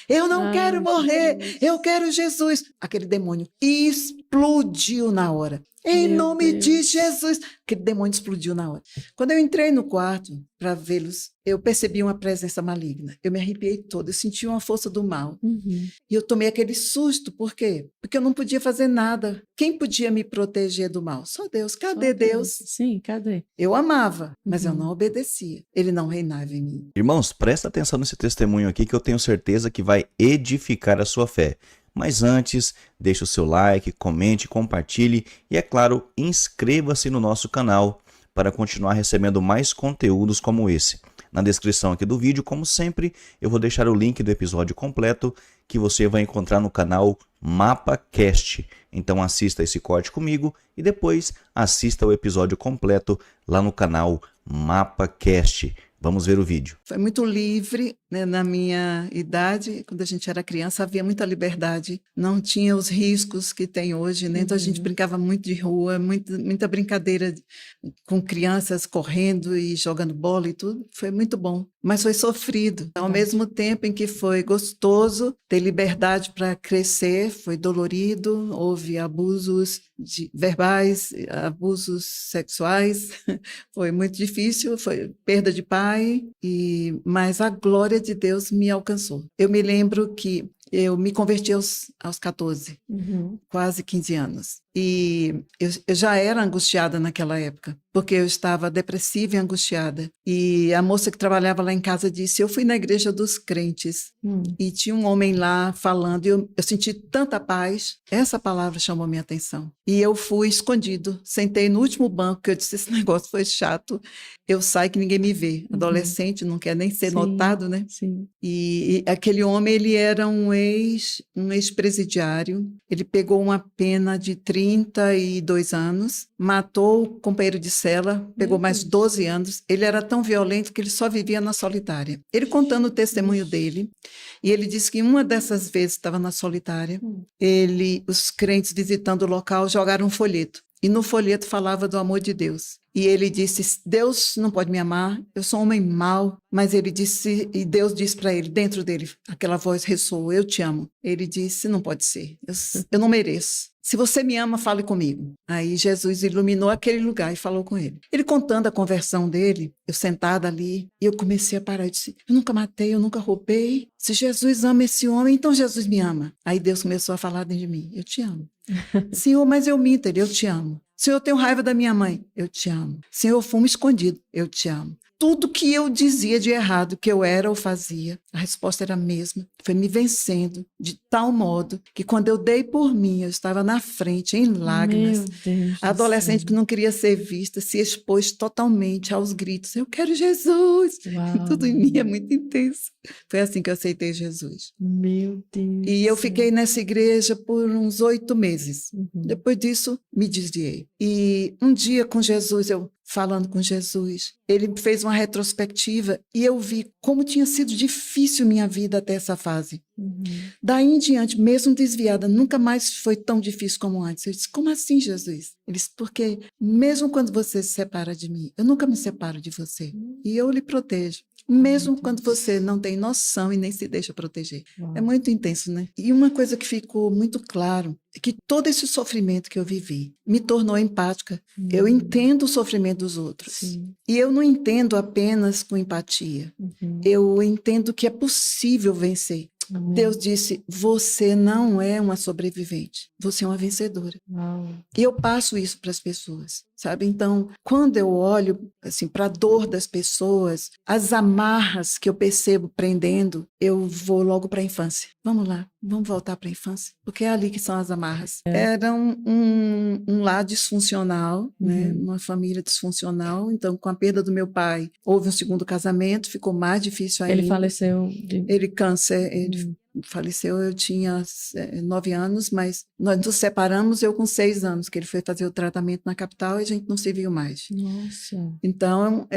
Eu não quero morrer, Jesus. eu quero Jesus. Aquele demônio explodiu na hora. Em Meu nome de Deus. Jesus. Aquele demônio explodiu na hora. Quando eu entrei no quarto para vê-los, eu percebi uma presença maligna. Eu me arrepiei toda, eu senti uma força do mal. Uhum. E eu tomei aquele susto, por quê? Porque eu não podia fazer nada. Quem podia me proteger do mal? Só Deus. Cadê Só Deus? Sim, cadê? Eu amava, mas eu Uhum. não obedecia. Ele não reinava em mim. Irmãos, presta atenção nesse testemunho aqui que eu tenho certeza que vai edificar a sua fé. Mas antes, deixe o seu like, comente, compartilhe e, é claro, inscreva-se no nosso canal para continuar recebendo mais conteúdos como esse. Na descrição aqui do vídeo, como sempre, eu vou deixar o link do episódio completo que você vai encontrar no canal MapaCast. Então assista esse corte comigo e depois assista o episódio completo lá no canal MapaCast. Vamos ver o vídeo. Foi muito livre, né? Na minha idade, quando a gente era criança, havia muita liberdade. Não tinha os riscos que tem hoje, né? Então a gente brincava muito de rua, muita brincadeira com crianças correndo e jogando bola e tudo. Foi muito bom, mas foi sofrido. Ao mesmo tempo em que foi gostoso ter liberdade para crescer, foi dolorido, houve abusos verbais, abusos sexuais. Foi muito difícil, foi perda de pai, mas a glória de Deus me alcançou. Eu me lembro que eu me converti aos 14, quase 15 anos. E eu já era angustiada naquela época, porque eu estava depressiva e angustiada. E a moça que trabalhava lá em casa disse, eu fui na igreja dos crentes e tinha um homem lá falando, e eu senti tanta paz, essa palavra chamou minha atenção. E eu fui escondido, sentei no último banco, que eu disse, esse negócio foi chato, eu saio que ninguém me vê. Adolescente não quer nem ser notado, né? Sim. E aquele homem, ele era um ex-presidiário, ele pegou uma pena de 32 anos, matou o companheiro de cela, pegou mais 12 anos, ele era tão violento que ele só vivia na solitária. Ele contando o testemunho dele, e ele disse que uma dessas vezes estava na solitária, os crentes visitando o local jogaram um folheto, e no folheto falava do amor de Deus. E ele disse, Deus não pode me amar, eu sou um homem mau, mas ele disse, e Deus disse para ele, dentro dele, aquela voz ressoou, eu te amo. Ele disse, não pode ser, eu não mereço. Se você me ama, fale comigo. Aí Jesus iluminou aquele lugar e falou com ele. Ele contando a conversão dele, eu sentada ali, e eu comecei a parar e disse, eu nunca matei, eu nunca roubei. Se Jesus ama esse homem, então Jesus me ama. Aí Deus começou a falar dentro de mim, eu te amo. Senhor, mas eu minto, eu te amo. Senhor, eu tenho raiva da minha mãe, eu te amo. Senhor, eu fumo escondido, eu te amo. Tudo que eu dizia de errado, que eu era ou fazia, a resposta era a mesma. Foi me vencendo de tal modo que quando eu dei por mim, eu estava na frente, em lágrimas. Meu Deus. A adolescente que não queria ser vista se expôs totalmente aos gritos. Eu quero Jesus! Uau. Tudo em mim é muito intenso. Foi assim que eu aceitei Jesus. Meu Deus. E eu fiquei nessa igreja por uns 8 meses. Depois disso, me desviei. E um dia com Jesus, eu falando com Jesus, ele fez uma retrospectiva e eu vi como tinha sido difícil minha vida até essa fase. Daí em diante, mesmo desviada, nunca mais foi tão difícil como antes. Eu disse, como assim, Jesus? Ele disse, porque mesmo quando você se separa de mim, eu nunca me separo de você. E eu lhe protejo. Mesmo quando você não tem noção e nem se deixa proteger. É muito intenso, né? E uma coisa que ficou muito claro é que todo esse sofrimento que eu vivi me tornou empática. Eu entendo o sofrimento dos outros. Sim. E eu não entendo apenas com empatia. Eu entendo que é possível vencer. Deus disse, você não é uma sobrevivente, você é uma vencedora. Uau. E eu passo isso para as pessoas, sabe? Então, quando eu olho assim, para a dor das pessoas, as amarras que eu percebo prendendo, eu vou logo para a infância. Vamos lá, vamos voltar para a infância, porque é ali que são as amarras. Era um lar disfuncional, né? Uma família disfuncional. Então, com a perda do meu pai, houve um segundo casamento, ficou mais difícil ainda. Ele faleceu Ele câncer, ele faleceu, eu tinha 9 anos, mas nós nos separamos, eu com 6 anos, que ele foi fazer o tratamento na capital e a gente não se viu mais. Nossa. Então,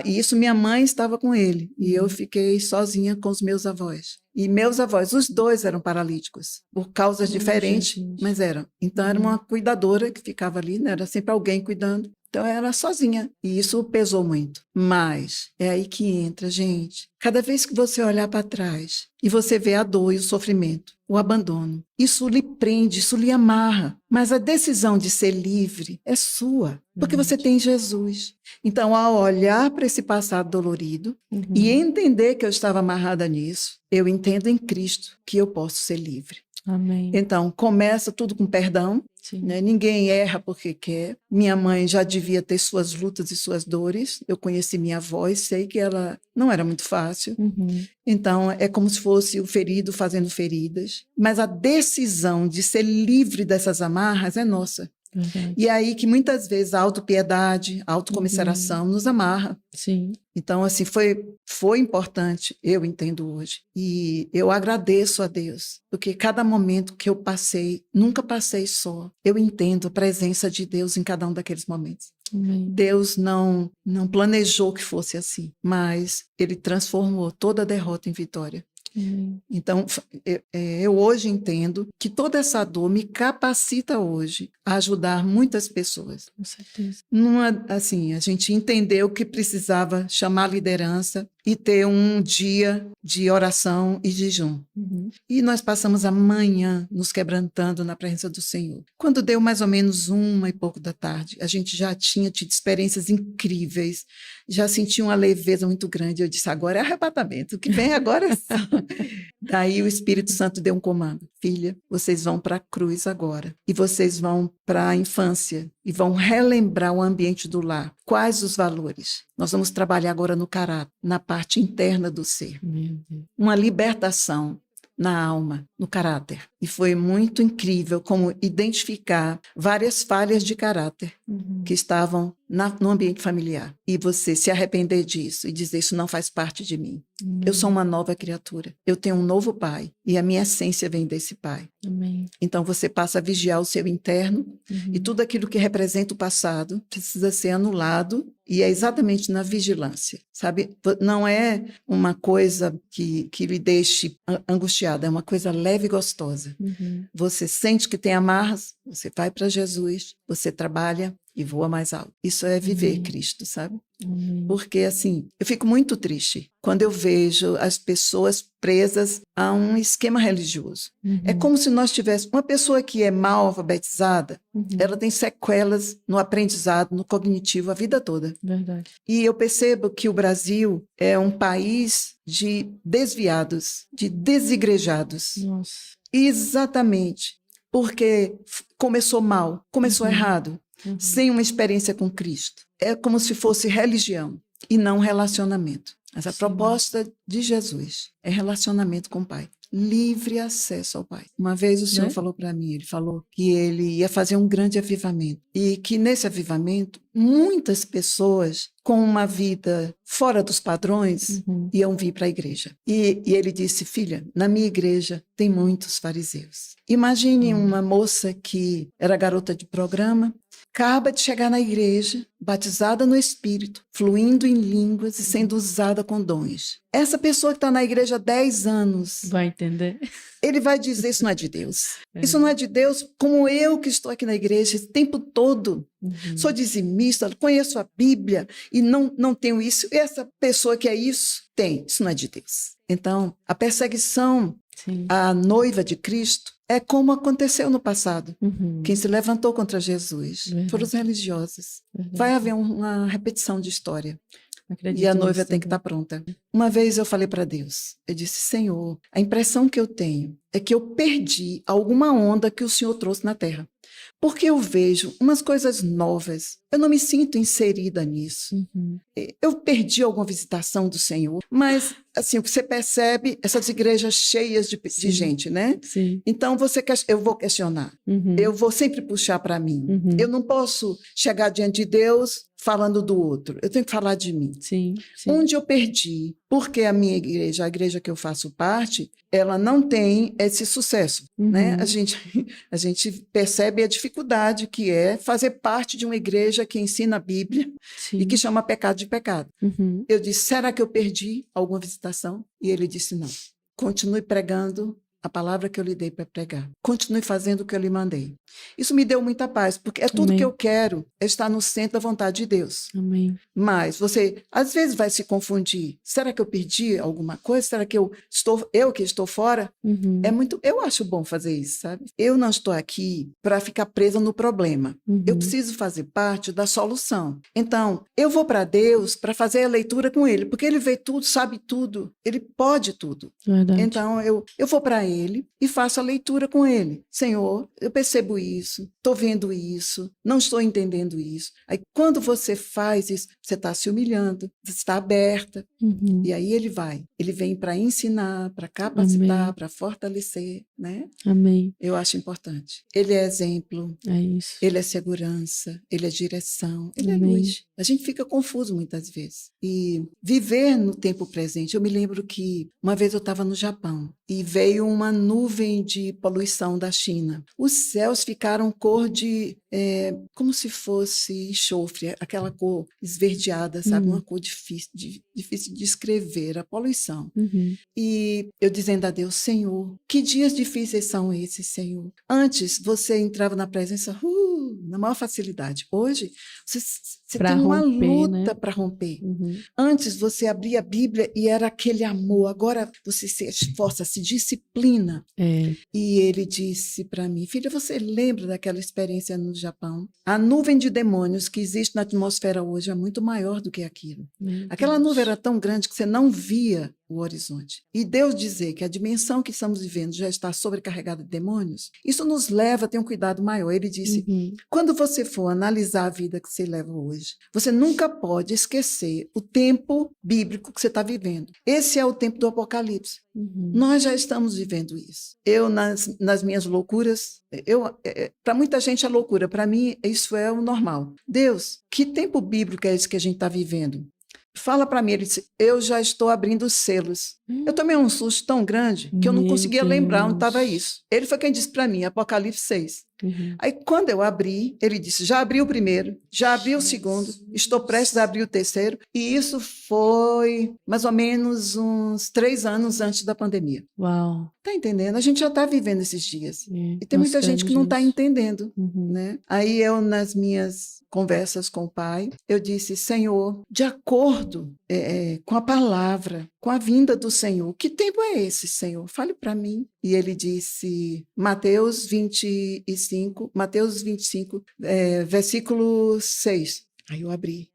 isso minha mãe estava com ele, e eu fiquei sozinha com os meus avós. E meus avós, os dois eram paralíticos, por causas diferentes, Jesus. mas eram. Então, era uma cuidadora que ficava ali, né? Era sempre alguém cuidando. Então, eu era sozinha. E isso pesou muito. Mas é aí que entra, gente. Cada vez que você olhar para trás e você vê a dor e o sofrimento, o abandono, isso lhe prende, isso lhe amarra. Mas a decisão de ser livre é sua, porque você tem Jesus. Então, ao olhar para esse passado dolorido e entender que eu estava amarrada nisso, eu entendo em Cristo que eu posso ser livre. Amém. Então, começa tudo com perdão, Sim. né? Ninguém erra porque quer. Minha mãe já devia ter suas lutas e suas dores. Eu conheci minha avó e sei que ela não era muito fácil. Então, é como se fosse o ferido fazendo feridas. Mas a decisão de ser livre dessas amarras é nossa. Verdade. E é aí que muitas vezes a autopiedade, a autocomiseração nos amarra. Sim. Então, assim, foi importante, eu entendo hoje. E eu agradeço a Deus, porque cada momento que eu passei, nunca passei só. Eu entendo a presença de Deus em cada um daqueles momentos. Amém. Deus não planejou que fosse assim, mas Ele transformou toda a derrota em vitória. Então, eu hoje entendo que toda essa dor me capacita hoje a ajudar muitas pessoas. Com certeza. Assim, a gente entendeu que precisava chamar a liderança e ter um dia de oração e jejum. E nós passamos a manhã nos quebrantando na presença do Senhor. Quando deu mais ou menos 1h pouco da tarde, a gente já tinha tido experiências incríveis, já sentia uma leveza muito grande. Eu disse, agora é arrebatamento, o que vem agora é só. Daí o Espírito Santo deu um comando. Filha, vocês vão para a cruz agora. E vocês vão para a infância e vão relembrar o ambiente do lar. Quais os valores? Nós vamos trabalhar agora no caráter, na parte interna do ser. Meu Deus. Uma libertação na alma, no caráter. E foi muito incrível como identificar várias falhas de caráter que estavam no ambiente familiar. E você se arrepender disso e dizer, isso não faz parte de mim. Eu sou uma nova criatura. Eu tenho um novo pai. E a minha essência vem desse pai. Amém. Então você passa a vigiar o seu interno e tudo aquilo que representa o passado precisa ser anulado e é exatamente na vigilância, sabe? Não é uma coisa que lhe deixe angustiada, é uma coisa leve e gostosa. Você sente que tem amarras, você vai para Jesus, você trabalha e voa mais alto. Isso é viver Cristo, sabe? Porque, assim, eu fico muito triste quando eu vejo as pessoas presas a um esquema religioso. É como se nós tivéssemos uma pessoa que é mal alfabetizada, ela tem sequelas no aprendizado, no cognitivo, a vida toda. Verdade. E eu percebo que o Brasil é um país de desviados, de desigrejados. Nossa. Exatamente. Porque começou mal, começou errado. Sem uma experiência com Cristo. É como se fosse religião e não relacionamento. Mas a proposta de Jesus é relacionamento com o Pai. Livre acesso ao Pai. Uma vez o Senhor falou para mim, ele falou que ele ia fazer um grande avivamento. E que nesse avivamento, muitas pessoas com uma vida fora dos padrões iam vir para a igreja. E ele disse, filha, na minha igreja tem muitos fariseus. Imagine uma moça que era garota de programa, acaba de chegar na igreja, batizada no Espírito, fluindo em línguas e sendo usada com dons. Essa pessoa que está na igreja há 10 anos, Vai entender. ele vai dizer, isso não é de Deus. Isso não é de Deus, como eu que estou aqui na igreja esse tempo todo. Sou dizimista, conheço a Bíblia e não tenho isso. E essa pessoa que é isso, tem. Isso não é de Deus. Então, a perseguição à noiva de Cristo é como aconteceu no passado. Quem se levantou contra Jesus foram os religiosos. Vai haver uma repetição de história. Acredito E a noiva nisso, tem que estar pronta. Uma vez eu falei para Deus, eu disse, Senhor, a impressão que eu tenho é que eu perdi alguma onda que o Senhor trouxe na terra. Porque eu vejo umas coisas novas, eu não me sinto inserida nisso. Eu perdi alguma visitação do Senhor, mas assim, o que você percebe, essas igrejas cheias de gente, né? Sim. Então eu vou questionar, eu vou sempre puxar para mim. Eu não posso chegar diante de Deus falando do outro, eu tenho que falar de mim. Sim. Onde eu perdi, porque a minha igreja, a igreja que eu faço parte, ela não tem esse sucesso, né? A gente percebe a dificuldade que é fazer parte de uma igreja que ensina a Bíblia e que chama pecado de pecado. Eu disse, será que eu perdi alguma visitação? E ele disse, não. Continue pregando a palavra que eu lhe dei para pregar. Continue fazendo o que eu lhe mandei. Isso me deu muita paz, porque é tudo Amém. que eu quero, é estar no centro da vontade de Deus. Amém. Mas você, às vezes, vai se confundir. Será que eu perdi alguma coisa? Será que eu que estou fora? Uhum. Eu acho bom fazer isso, sabe? Eu não estou aqui para ficar presa no problema. Uhum. Eu preciso fazer parte da solução. Então, eu vou para Deus para fazer a leitura com Ele, porque Ele vê tudo, sabe tudo, Ele pode tudo. Verdade. Então, eu vou para Ele e faço a leitura com Ele. Senhor, eu percebo isso, estou vendo isso, não estou entendendo isso. Aí, quando você faz isso, você está se humilhando, você está aberta. Uhum. E aí ele vem para ensinar, para capacitar, Amém. para fortalecer, né? Amém. Eu acho importante. Ele é exemplo, É isso. ele é segurança, ele é direção, ele é Amém. luz. A gente fica confuso muitas vezes. E viver no tempo presente. Eu me lembro que uma vez eu estava no Japão e veio uma nuvem de poluição da China. Os céus ficaram cor de, como se fosse enxofre, aquela cor esverdeada, sabe? Uma cor difícil de descrever, a poluição. Uhum. E eu dizendo a Deus, Senhor, que dias difíceis são esses, Senhor? Antes você entrava na presença na maior facilidade. Hoje você Pra tem uma romper, luta né? para romper. Uhum. Antes você abria a Bíblia e era aquele amor. Agora você se esforça, se disciplina. É. E ele disse para mim, filha, você lembra daquela experiência no Japão? A nuvem de demônios que existe na atmosfera hoje é muito maior do que aquilo. Meu Aquela Deus. nuvem era tão grande que você não via o horizonte. E Deus dizer que a dimensão que estamos vivendo já está sobrecarregada de demônios, isso nos leva a ter um cuidado maior. Ele disse, Uhum. quando você for analisar a vida que você leva hoje, você nunca pode esquecer o tempo bíblico que você está vivendo. Esse é o tempo do Apocalipse. Uhum. Nós já estamos vivendo isso. Eu, nas minhas loucuras, para muita gente é loucura, para mim isso é o normal. Deus, que tempo bíblico é esse que a gente está vivendo? Fala para mim, ele disse, eu já estou abrindo os selos. Eu tomei um susto tão grande que eu não Meu conseguia lembrar onde Deus. estava isso. Ele foi quem disse para mim, Apocalipse 6. Uhum. Aí, quando eu abri, ele disse, já abri o primeiro, já abri o segundo, estou prestes a abrir o terceiro. E isso foi mais ou menos uns 3 anos antes da pandemia. Uau. Tá entendendo? A gente já está vivendo esses dias. É. E tem muita Nós gente que não está cremos nisso. entendendo. Uhum. Né? Aí eu, nas minhas conversas com o pai, eu disse, Senhor, de acordo com a palavra, com a vinda do Senhor, que tempo é esse, Senhor? Fale para mim. E ele disse, Mateus 25, versículo 6. Aí eu abri.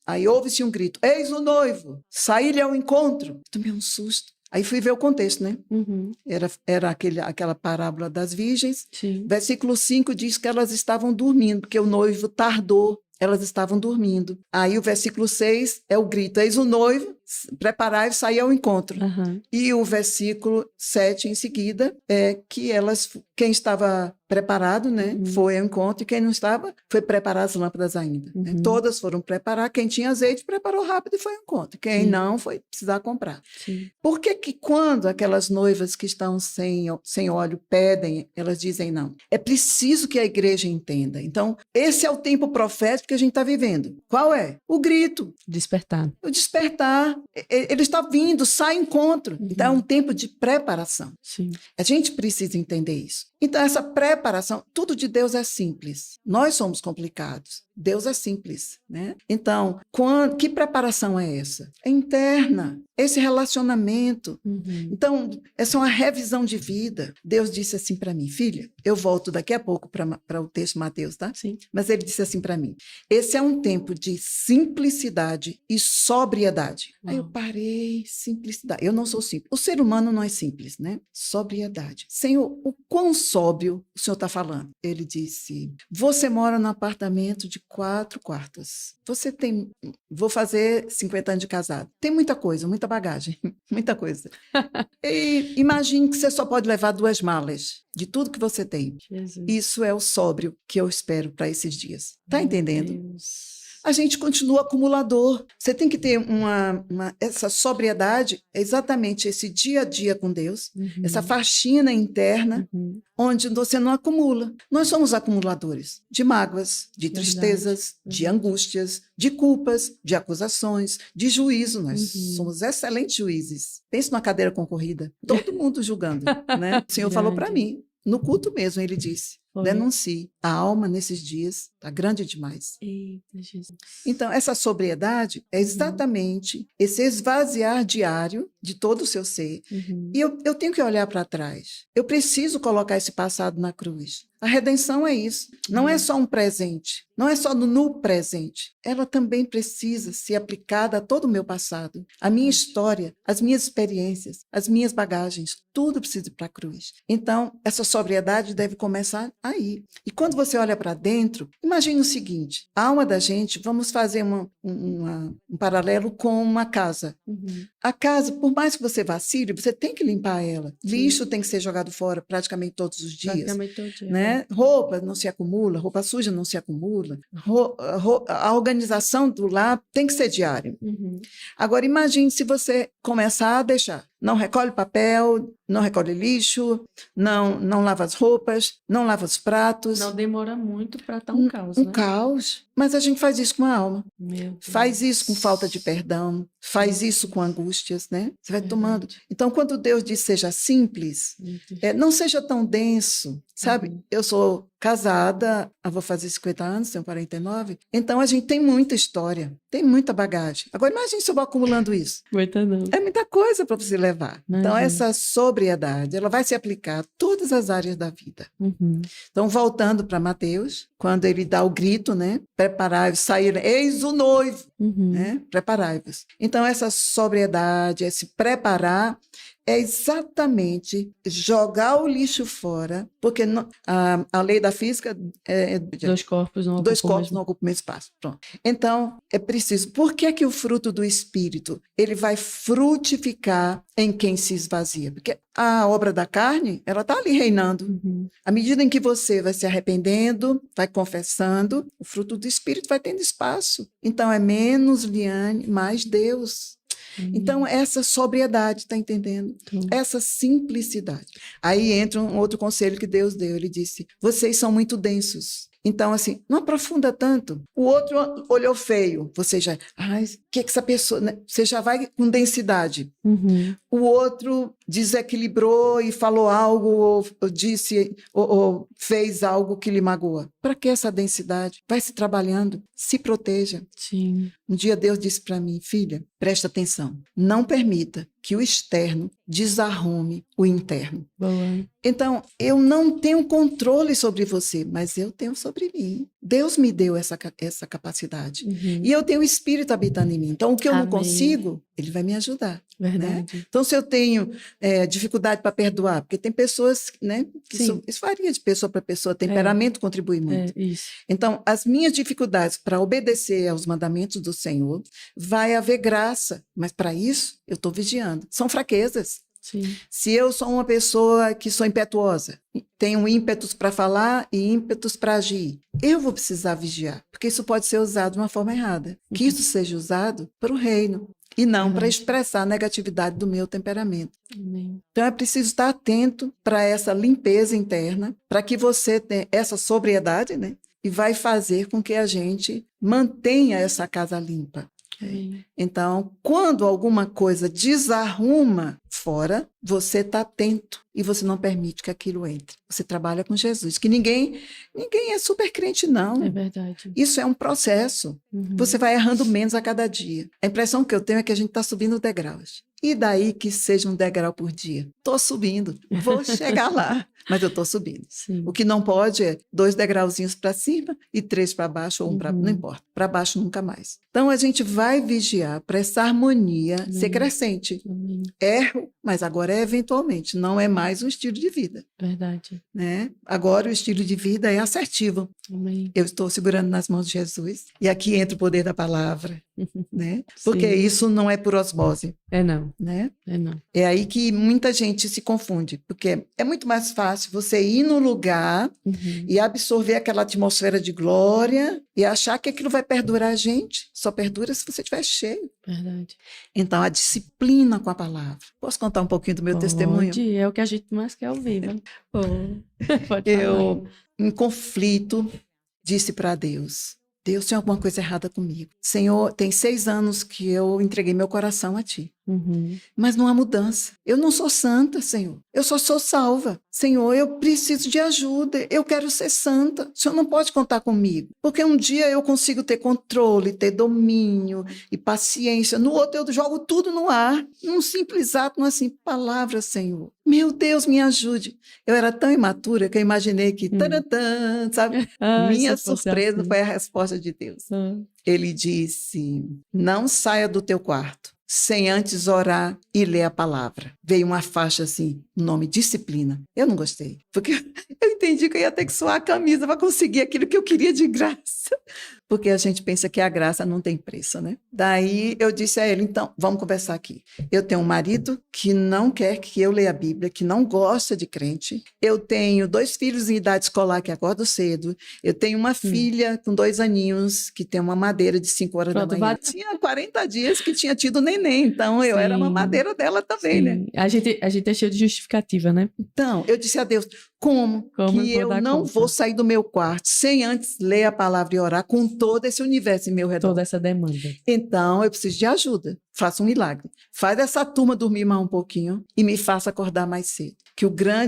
Aí ouve-se um grito, eis o noivo, saí-lhe ao encontro. Tomei um susto. Aí fui ver o contexto, né? Uhum. Era aquela parábola das virgens. Sim. Versículo 5 diz que elas estavam dormindo, porque o noivo tardou, elas estavam dormindo. Aí o versículo 6 é o grito, eis o noivo, preparai e sair ao encontro. Uhum. E o versículo 7 em seguida é que quem estava preparado, né, foi ao encontro, e quem não estava, foi preparar as lâmpadas ainda. Né? Uhum. Todas foram preparar, quem tinha azeite preparou rápido e foi ao encontro. Quem Sim. não, foi precisar comprar. Sim. Por que quando aquelas noivas que estão sem óleo pedem, elas dizem não? É preciso que a igreja entenda. Então, esse é o tempo profético que a gente está vivendo. Qual é? O grito. Despertar. O despertar. Ele está vindo, sai ao encontro. Uhum. Então, é um tempo de preparação. Sim. A gente precisa entender isso. Então, essa preparação, tudo de Deus é simples. Nós somos complicados. Deus é simples, né? Então, que preparação é essa? É interna. Esse relacionamento. Uhum. Então, essa é uma revisão de vida. Deus disse assim para mim, filha, eu volto daqui a pouco para o texto Mateus, tá? Sim. Mas ele disse assim para mim, esse é um tempo de simplicidade e sobriedade. Aí eu parei, simplicidade. Eu não sou simples. O ser humano não é simples, né? Sobriedade. Senhor, o quão sóbrio o senhor está falando? Ele disse, você mora num apartamento de 4 quartos. Você tem... Vou fazer 50 anos de casado. Tem muita coisa, muita bagagem, muita coisa. E imagine que você só pode levar 2 malas de tudo que você tem. Jesus. Isso é o sóbrio que eu espero para esses dias. Tá Meu entendendo? Deus. a gente continua acumulador. Você tem que ter essa sobriedade, exatamente esse dia a dia com Deus, essa faxina interna, onde você não acumula. Nós somos acumuladores de mágoas, de tristezas, de angústias, de culpas, de acusações, de juízo. Nós somos excelentes juízes. Pense numa cadeira concorrida, todo mundo julgando, né? O Senhor falou para mim, no culto mesmo, ele disse, denuncie. A alma nesses dias está grande demais. Eita, Jesus. Então, essa sobriedade é exatamente esse esvaziar diário de todo o seu ser. E eu tenho que olhar para trás. Eu preciso colocar esse passado na cruz. A redenção é isso. Não é só um presente. Não é só no presente. Ela também precisa ser aplicada a todo o meu passado. A minha história, as minhas experiências, as minhas bagagens. Tudo precisa ir para a cruz. Então, essa sobriedade deve começar aí. E quando você olha para dentro, imagine o seguinte. A alma da gente, vamos fazer um paralelo com uma casa. A casa, por mais que você vacile, você tem que limpar ela. Lixo tem que ser jogado fora praticamente todos os dias. Praticamente todo dia. Né? Roupa não se acumula, roupa suja não se acumula. A organização do lar tem que ser diária. Agora, imagine se você começar a deixar. Não recolhe papel, não recolhe lixo, não lava as roupas, não lava os pratos. Não demora muito para estar um caos, Um né? caos. Mas a gente faz isso com a alma. Meu Deus. Faz isso com falta de perdão, faz isso com angústias, né? Você vai Verdade. tomando. Então, quando Deus diz seja simples, não seja tão denso, sabe? Eu sou casada, eu vou fazer 50 anos, tenho 49, então a gente tem muita história, tem muita bagagem. Agora, imagine se eu vou acumulando isso. Aguenta não. É muita coisa para você levar. Então, Imagina. essa sobriedade, ela vai se aplicar a todas as áreas da vida. Então, voltando para Mateus, quando ele dá o grito, né? Preparai-vos, sair, eis o noivo, né? Preparai-vos. Então, essa sobriedade, esse preparar, é exatamente jogar o lixo fora, porque a lei da física é Dois corpos não dois ocupam o corpos mesmo- não ocupam o mesmo espaço. Pronto. Então, é preciso. Por que que o fruto do Espírito ele vai frutificar em quem se esvazia? Porque a obra da carne, ela está ali reinando. À medida em que você vai se arrependendo, vai confessando, o fruto do Espírito vai tendo espaço. Então, é menos Liane, mais Deus. Então, essa sobriedade, está entendendo? Essa simplicidade. Aí entra um outro conselho que Deus deu. Ele disse, vocês são muito densos. Então, assim, não aprofunda tanto. O outro olhou feio. Você já, que essa pessoa... Né? Você já vai com densidade. O outro desequilibrou e falou algo, ou disse, ou fez algo que lhe magoa. Para que essa densidade? Vai se trabalhando, se proteja. Sim. Um dia Deus disse para mim, filha, presta atenção, não permita que o externo desarrume o interno. Boa. Então, eu não tenho controle sobre você, mas eu tenho sobre mim. Deus me deu essa capacidade. E eu tenho o Espírito habitando em mim. Então, o que eu não Amém. consigo, Ele vai me ajudar. Verdade. Então, se eu tenho dificuldade para perdoar, porque tem pessoas, né? Que Sim. isso varia de pessoa para pessoa, temperamento contribui muito. É isso. Então, as minhas dificuldades para obedecer aos mandamentos do Senhor, vai haver graça, mas para isso eu estou vigiando. São fraquezas. Sim. Se eu sou uma pessoa que sou impetuosa, tenho ímpetos para falar e ímpetos para agir, eu vou precisar vigiar, porque isso pode ser usado de uma forma errada. Que isso seja usado para o reino e não para expressar a negatividade do meu temperamento. Amém. Então, é preciso estar atento para essa limpeza interna, para que você tenha essa sobriedade, né? E vai fazer com que a gente mantenha essa casa limpa. Amém. Então, quando alguma coisa desarruma fora, você está atento e você não permite que aquilo entre. Você trabalha com Jesus, que ninguém é super crente, não. É verdade. Isso é um processo. Você vai errando menos a cada dia. A impressão que eu tenho é que a gente está subindo degraus. E daí que seja um degrau por dia? Estou subindo, vou chegar lá, mas eu estou subindo. Sim. O que não pode é 2 degrauzinhos para cima e 3 para baixo ou 1 para... Não importa, para baixo nunca mais. Então, a gente vai vigiar para essa harmonia ser crescente. Amém. Erro, mas agora é eventualmente, não é mais um estilo de vida. Verdade. Né? Agora o estilo de vida é assertivo. Amém. Eu estou segurando nas mãos de Jesus e aqui entra o poder da palavra. Né? Porque Sim. isso não é por osmose. É não. Não, né? não. É aí que muita gente se confunde, porque é muito mais fácil você ir no lugar Uhum. e absorver aquela atmosfera de glória e achar que aquilo vai perdurar a gente. Só perdura se você estiver cheio. Verdade. Então, a disciplina com a palavra. Posso contar um pouquinho do meu testemunho? Pode, é o que a gente mais quer ouvir, né? Pode falar. Eu, em conflito, disse para Deus: Deus, tem alguma coisa errada comigo. Senhor, tem 6 anos que eu entreguei meu coração a Ti. Uhum. Mas não há mudança. Eu não sou santa, Senhor. Eu só sou salva. Senhor, eu preciso de ajuda. Eu quero ser santa. O Senhor não pode contar comigo. Porque um dia eu consigo ter controle, ter domínio e paciência. No outro eu jogo tudo no ar. Num simples ato, numa simples palavra, Senhor. Meu Deus, me ajude. Eu era tão imatura que eu imaginei que... Taratã, sabe? Minha se fosse surpresa assim. foi a resposta de Deus. Ele disse: não saia do teu quarto sem antes orar e ler a palavra. Veio uma faixa assim, o nome disciplina. Eu não gostei, porque eu entendi que eu ia ter que suar a camisa para conseguir aquilo que eu queria de graça. Porque a gente pensa que a graça não tem preço, né? Daí eu disse a ele: então, vamos conversar aqui. Eu tenho um marido que não quer que eu leia a Bíblia, que não gosta de crente. Eu tenho 2 filhos em idade escolar que acordam cedo. Eu tenho uma filha com 2 aninhos que tem uma madeira de 5 horas Pronto, da manhã. Tinha 40 dias que tinha tido neném, então eu era uma madeira dela também, né? A gente é cheio de justificativa, né? Então, eu disse a Deus: como que eu não vou sair do meu quarto sem antes ler a palavra e orar com todo esse universo em meu redor? Toda essa demanda. Então, eu preciso de ajuda. Faça um milagre. Faz essa turma dormir mais um pouquinho e me faça acordar mais cedo.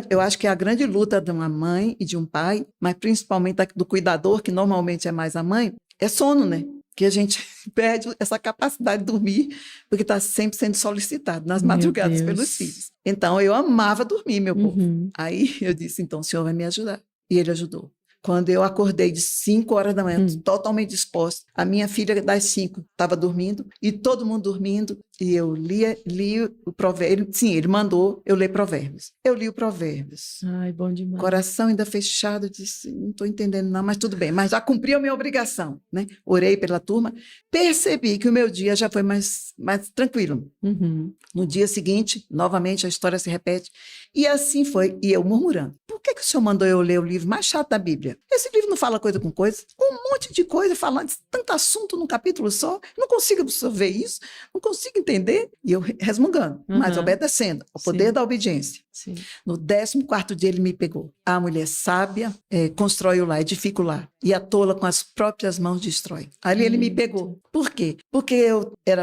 Eu acho que é a grande luta de uma mãe e de um pai, mas principalmente do cuidador, que normalmente é mais a mãe, é sono, né? Que a gente perde essa capacidade de dormir, porque está sempre sendo solicitado nas madrugadas pelos filhos. Então, eu amava dormir, meu povo. Aí eu disse: então, o Senhor vai me ajudar. E ele ajudou. Quando eu acordei de 5 horas da manhã, totalmente disposta, a minha filha das 5 estava dormindo, e todo mundo dormindo, e eu li o provérbio. Sim, ele mandou eu ler provérbios. Eu li o provérbios. Ai, bom demais. Coração ainda fechado, eu disse: não estou entendendo não, mas tudo bem. Mas já cumpri a minha obrigação, né? Orei pela turma, percebi que o meu dia já foi mais tranquilo. No dia seguinte, novamente, a história se repete. E assim foi. E eu murmurando: por que o senhor mandou eu ler o livro mais chato da Bíblia? Esse livro não fala coisa com coisa. Um monte de coisa falando, tanto assunto num capítulo só. Eu não consigo absorver isso, não consigo entender. E eu resmungando, mas obedecendo ao poder da obediência. Sim. No 14º dia ele me pegou. A mulher sábia constrói o lar, edifica o lar. E a tola com as próprias mãos destrói. Ali ele me pegou. Por quê? Porque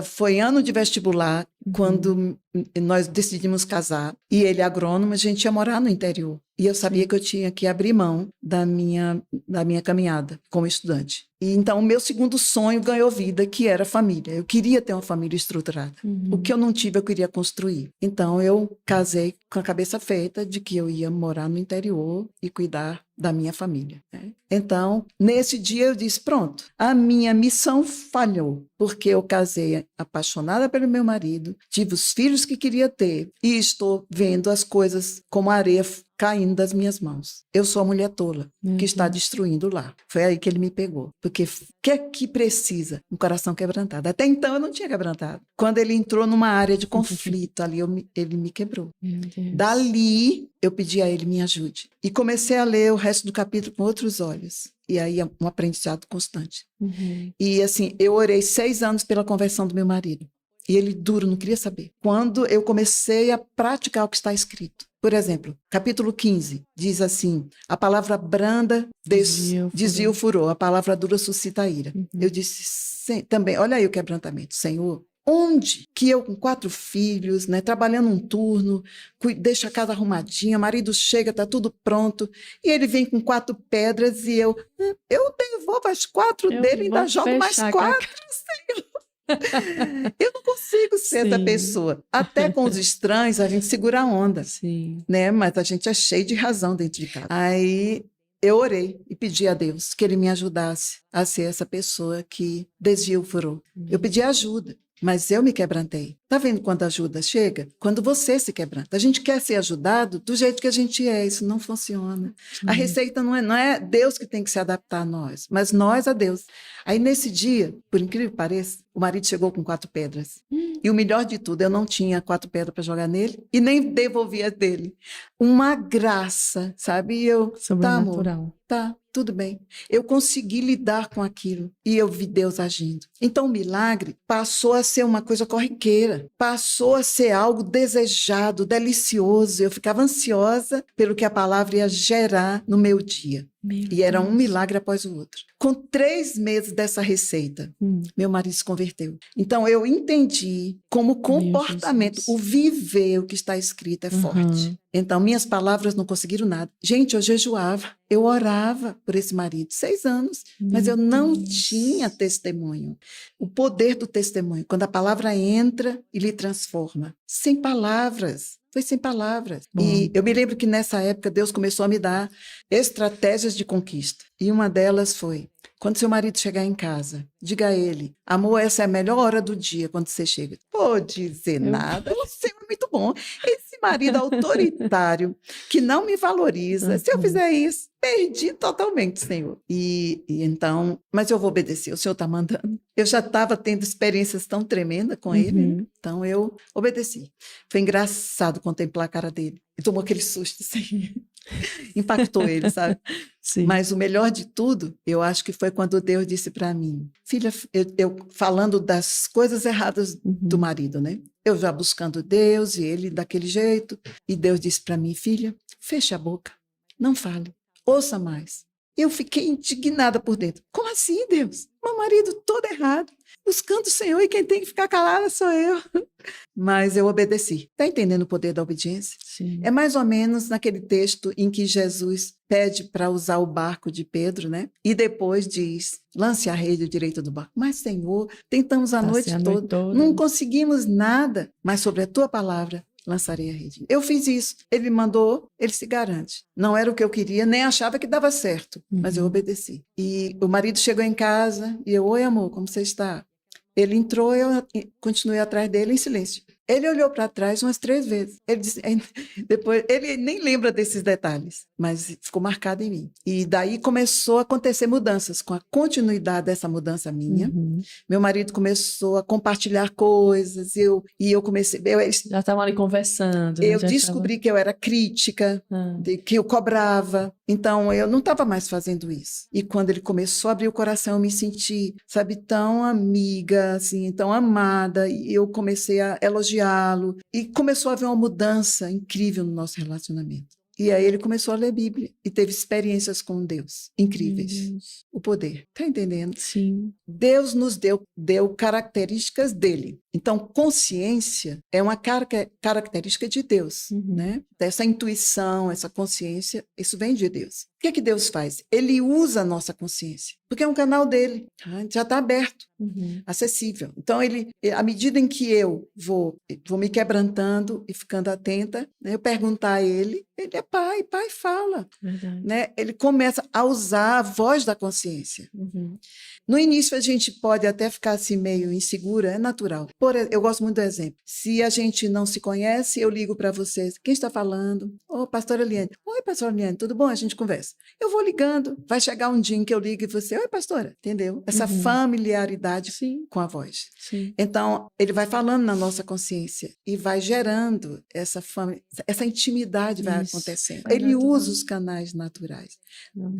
foi ano de vestibular, quando nós decidimos casar. E ele agrônomo, a gente ia morar no interior. E eu sabia que eu tinha que abrir mão da minha caminhada como estudante. E então o meu segundo sonho ganhou vida, que era a família. Eu queria ter uma família estruturada. O que eu não tive, eu queria construir. Então eu casei com a cabeça feita de que eu ia morar no interior e cuidar da minha família, né? Então, nesse dia eu disse: pronto, a minha missão falhou, porque eu casei apaixonada pelo meu marido, tive os filhos que queria ter e estou vendo as coisas como areia caindo das minhas mãos. Eu sou a mulher tola que está destruindo o lar. Foi aí que ele me pegou, porque o que é que precisa? Um coração quebrantado. Até então eu não tinha quebrantado. Quando ele entrou numa área de conflito ali, ele me quebrou. Dali eu pedi a ele: me ajude. E comecei a ler o resto do capítulo com outros olhos. E aí é um aprendizado constante. E assim, eu orei 6 anos pela conversão do meu marido. E ele duro, não queria saber. Quando eu comecei a praticar o que está escrito. Por exemplo, capítulo 15 diz assim: a palavra branda desvia o furor, a palavra dura suscita a ira. Eu disse também: olha aí o quebrantamento, Senhor. Onde que eu, com 4 filhos, né, trabalhando um turno, deixo a casa arrumadinha, o marido chega, está tudo pronto, e ele vem com 4 pedras e eu devolvo as 4 dele e ainda jogo mais 4, Senhor. Eu não consigo ser essa pessoa. Até com os estranhos a gente segura a onda, né? Mas a gente é cheio de razão dentro de casa. Aí eu orei e pedi a Deus que ele me ajudasse a ser essa pessoa que desvia o furor. Eu pedi ajuda. mas eu me quebrantei. Tá vendo quando a ajuda chega? Quando você se quebranta. A gente quer ser ajudado do jeito que a gente é, isso não funciona. A receita não é Deus que tem que se adaptar a nós, mas nós a Deus. Aí nesse dia, por incrível que pareça, o marido chegou com 4 pedras. E o melhor de tudo, eu não tinha 4 pedras para jogar nele e nem devolvia dele. Uma graça, sabe? E eu, tá, amor, Sobrenatural. tá, tudo bem. Eu consegui lidar com aquilo e eu vi Deus agindo. Então o milagre passou a ser uma coisa corriqueira, passou a ser algo desejado, delicioso. Eu ficava ansiosa pelo que a palavra ia gerar no meu dia. E era um milagre após o outro. Com 3 meses dessa receita, meu marido se converteu. Então, eu entendi como comportamento, o viver, o que está escrito é forte. Então, minhas palavras não conseguiram nada. Gente, eu jejuava, eu orava por esse marido, 6 anos, mas eu não tinha testemunho. O poder do testemunho, quando a palavra entra e lhe transforma. Sem palavras. Foi sem palavras. E eu me lembro que nessa época Deus começou a me dar estratégias de conquista. E uma delas foi, quando seu marido chegar em casa, diga a ele, amor, essa é a melhor hora do dia quando você chega. Vou dizer nada, você é muito bom. Esse marido autoritário que não me valoriza, se eu fizer isso, perdi totalmente, Senhor. E então, mas eu vou obedecer, o Senhor está mandando. Eu já estava tendo experiências tão tremendas com ele, né? Então eu obedeci. Foi engraçado contemplar a cara dele. Ele tomou aquele susto, assim. Impactou ele, sabe? Sim. Mas o melhor de tudo, eu acho que foi quando Deus disse para mim, filha, eu falando das coisas erradas do marido, né? Eu já buscando Deus e ele daquele jeito. E Deus disse para mim, filha, feche a boca, não fale, ouça mais. Eu fiquei indignada por dentro. Como assim, Deus? Meu marido todo errado, buscando o Senhor e quem tem que ficar calada sou eu. Mas eu obedeci. Está entendendo o poder da obediência? Sim. É mais ou menos naquele texto em que Jesus pede para usar o barco de Pedro, né? E depois diz, lance a rede direito do barco. Mas, Senhor, tentamos a noite toda, não conseguimos nada, mas sobre a tua palavra lançarei a rede. Eu fiz isso. Ele mandou, ele se garante. Não era o que eu queria, nem achava que dava certo, mas eu obedeci. E o marido chegou em casa e eu, oi, amor, como você está? Ele entrou, eu continuei atrás dele em silêncio. Ele olhou para trás umas 3 vezes. Ele disse, depois, ele nem lembra desses detalhes, mas ficou marcado em mim. E daí começou a acontecer mudanças, com a continuidade dessa mudança minha. Meu marido começou a compartilhar coisas, e eu comecei... Já estavam ali conversando. Eu descobri que eu era crítica, que eu cobrava. Então, eu não estava mais fazendo isso. E quando ele começou a abrir o coração, eu me senti, sabe, tão amiga, assim, tão amada. E eu comecei a elogiá-lo. E começou a haver uma mudança incrível no nosso relacionamento. E aí ele começou a ler Bíblia e teve experiências com Deus incríveis. O poder. Está entendendo? Sim. Deus nos deu características dele. Então, consciência é uma característica de Deus, né? Essa intuição, essa consciência, isso vem de Deus. O que Deus faz? Ele usa a nossa consciência, porque é um canal dele, já está aberto, acessível. Então, à medida em que eu vou me quebrantando e ficando atenta, né, eu perguntar a ele é pai fala. Né? Ele começa a usar a voz da consciência. No início, a gente pode até ficar assim meio insegura, é natural. Eu gosto muito do exemplo. Se a gente não se conhece, eu ligo para vocês. Quem está falando? Ô, pastora Eliane. Oi, pastora Eliane, tudo bom? A gente conversa. Eu vou ligando. Vai chegar um dia em que eu ligo e você, oi, pastora. Entendeu? Essa familiaridade com a voz. Sim. Então, ele vai falando na nossa consciência e vai gerando essa intimidade vai acontecendo. Ele usa os canais naturais.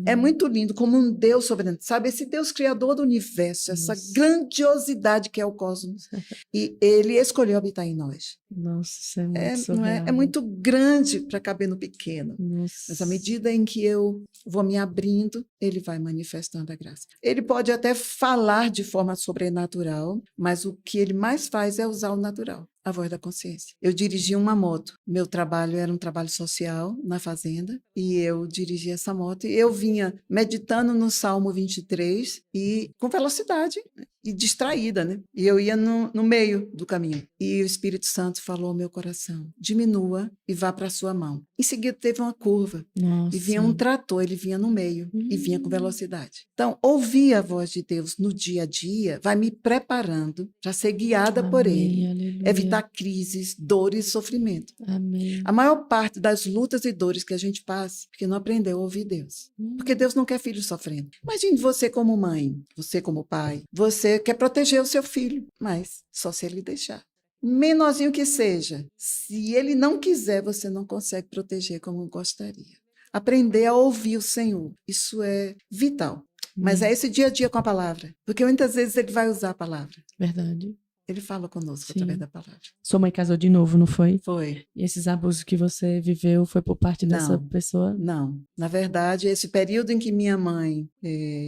É muito lindo, como um Deus soberano. Sabe, esse Deus criador do universo, essa grandiosidade que é o cosmos. E ele escolheu habitar em nós. Nossa, é muito é muito grande para caber no pequeno. Nossa. Mas à medida em que eu vou me abrindo, ele vai manifestando a graça. Ele pode até falar de forma sobrenatural, mas o que ele mais faz é usar o natural, a voz da consciência. Eu dirigia uma moto. Meu trabalho era um trabalho social na fazenda e eu dirigia essa moto e eu vinha meditando no Salmo 23 e com velocidade. e distraída, né? E eu ia no meio do caminho. E o Espírito Santo falou ao meu coração, diminua e vá para a sua mão. Em seguida teve uma curva. Nossa. E vinha um trator, ele vinha no meio e vinha com velocidade. Então, ouvir a voz de Deus no dia a dia vai me preparando para ser guiada por Ele. Aleluia. Evitar crises, dores e sofrimento. Amém. A maior parte das lutas e dores que a gente passa, porque não aprendeu a ouvir Deus. Porque Deus não quer filho sofrendo. Imagine você como mãe, você como pai, você quer proteger o seu filho, mas só se ele deixar. Menorzinho que seja, se ele não quiser, você não consegue proteger como gostaria. Aprender a ouvir o Senhor, isso é vital. Mas é esse dia a dia com a palavra, porque muitas vezes ele vai usar a palavra. Verdade. Ele fala conosco Sim. através da palavra. Sua mãe casou de novo, não foi? Foi. E esses abusos que você viveu foi por parte dessa pessoa? Não. Na verdade, esse período em que minha mãe,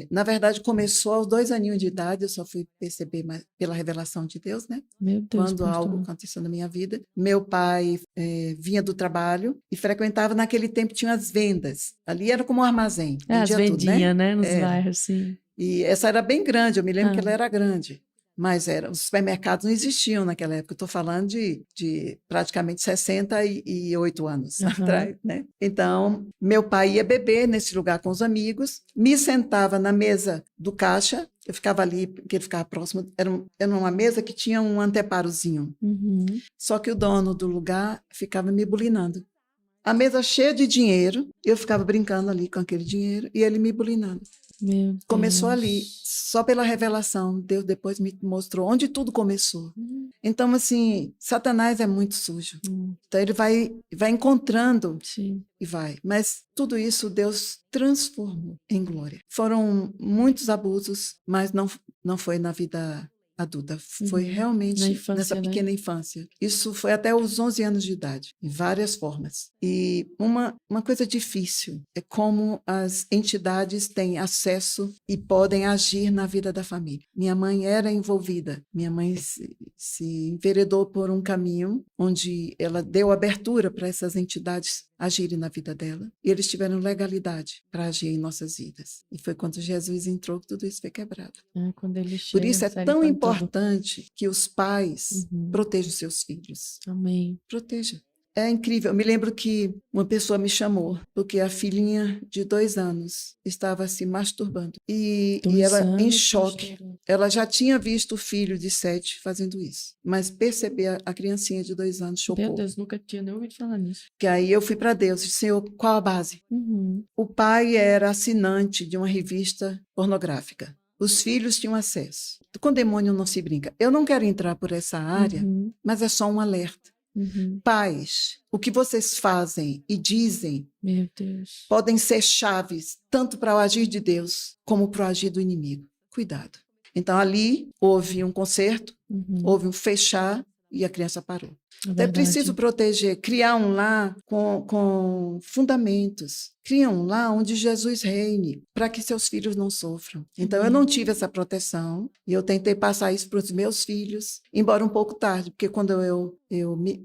na verdade, começou aos 2 aninhos de idade, eu só fui perceber pela revelação de Deus, né? Meu Deus, Quando pastor. algo aconteceu na minha vida. Meu pai vinha do trabalho e frequentava, naquele tempo, tinha as vendas. Ali era como um armazém. As vendia tudo, vendinhas, né? Nos Era. bairros, sim. E essa era bem grande, eu me lembro que Ah. ela era grande. Mas os supermercados não existiam naquela época. Eu estou falando de praticamente 68 anos atrás, né? Então, meu pai ia beber nesse lugar com os amigos, me sentava na mesa do caixa, eu ficava ali, porque ele ficava próximo, era uma mesa que tinha um anteparozinho. Uhum. Só que o dono do lugar ficava me bulinando. A mesa cheia de dinheiro, eu ficava brincando ali com aquele dinheiro e ele me bulinando. Meu Deus. Começou ali, só pela revelação. Deus depois me mostrou onde tudo começou. Então, assim, Satanás é muito sujo. Então, ele vai encontrando Sim. e vai. Mas tudo isso Deus transformou em glória. Foram muitos abusos, mas não foi na vida adulta. Foi realmente Na infância, nessa pequena infância. Isso foi até os 11 anos de idade, em várias formas. E uma coisa difícil é como as entidades têm acesso e podem agir na vida da família. Minha mãe era envolvida. Minha mãe se enveredou por um caminho onde ela deu abertura para essas entidades agirem na vida dela. E eles tiveram legalidade para agir em nossas vidas. E foi quando Jesus entrou que tudo isso foi quebrado. Quando ele chega, Por isso é tão importante que os pais Uhum. protejam seus filhos. Amém. Proteja. É incrível. Eu me lembro que uma pessoa me chamou porque a filhinha de 2 anos estava se masturbando. E ela, em choque, ela já tinha visto o filho de 7 fazendo isso. Mas perceber a criancinha de 2 anos chocou. Meu Deus, nunca tinha nem ouvido falar nisso. Que aí eu fui para Deus e disse, Senhor, qual a base? Uhum. O pai era assinante de uma revista pornográfica. Os filhos tinham acesso. Com demônio não se brinca. Eu não quero entrar por essa área, mas é só um alerta. Pais, o que vocês fazem e dizem Meu Deus. podem ser chaves tanto para o agir de Deus como para o agir do inimigo. Cuidado. Então ali houve um conserto, houve um fechar e a criança parou. Então é preciso proteger, criar um lar com fundamentos. Cria um lar onde Jesus reine, para que seus filhos não sofram. Então, eu não tive essa proteção e eu tentei passar isso para os meus filhos, embora um pouco tarde, porque quando eu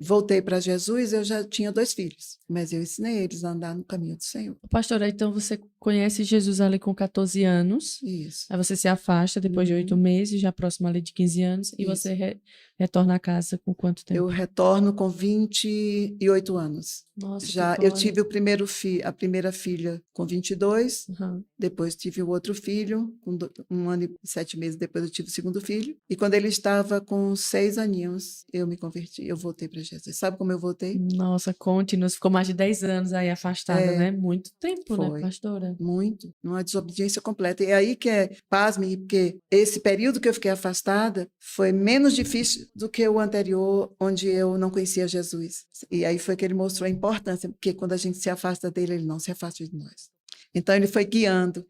voltei para Jesus, eu já tinha 2 filhos, mas eu ensinei eles a andar no caminho do Senhor. Pastora, então você conhece Jesus ali com 14 anos, Isso. aí você se afasta depois de 8 meses, já próximo ali de 15 anos, e Isso. você retorna à casa com quanto tempo? Eu retorno com 28 anos. Nossa, Já eu tive a primeira filha com 22, depois tive o outro filho, com 1 ano e 7 meses depois eu tive o segundo filho, e quando ele estava com 6 aninhos, eu me converti, eu voltei para Jesus. Sabe como eu voltei? Nossa, conte-nos, ficou mais de 10 anos aí afastada, né? Muito tempo, foi. né, pastora? Muito, numa desobediência completa. E aí que pasme, porque esse período que eu fiquei afastada foi menos difícil do que o anterior, onde eu não conhecia Jesus. E aí foi que ele mostrou a importância, porque quando a gente se afasta dele, ele não se afasta de nós. Então, ele foi guiando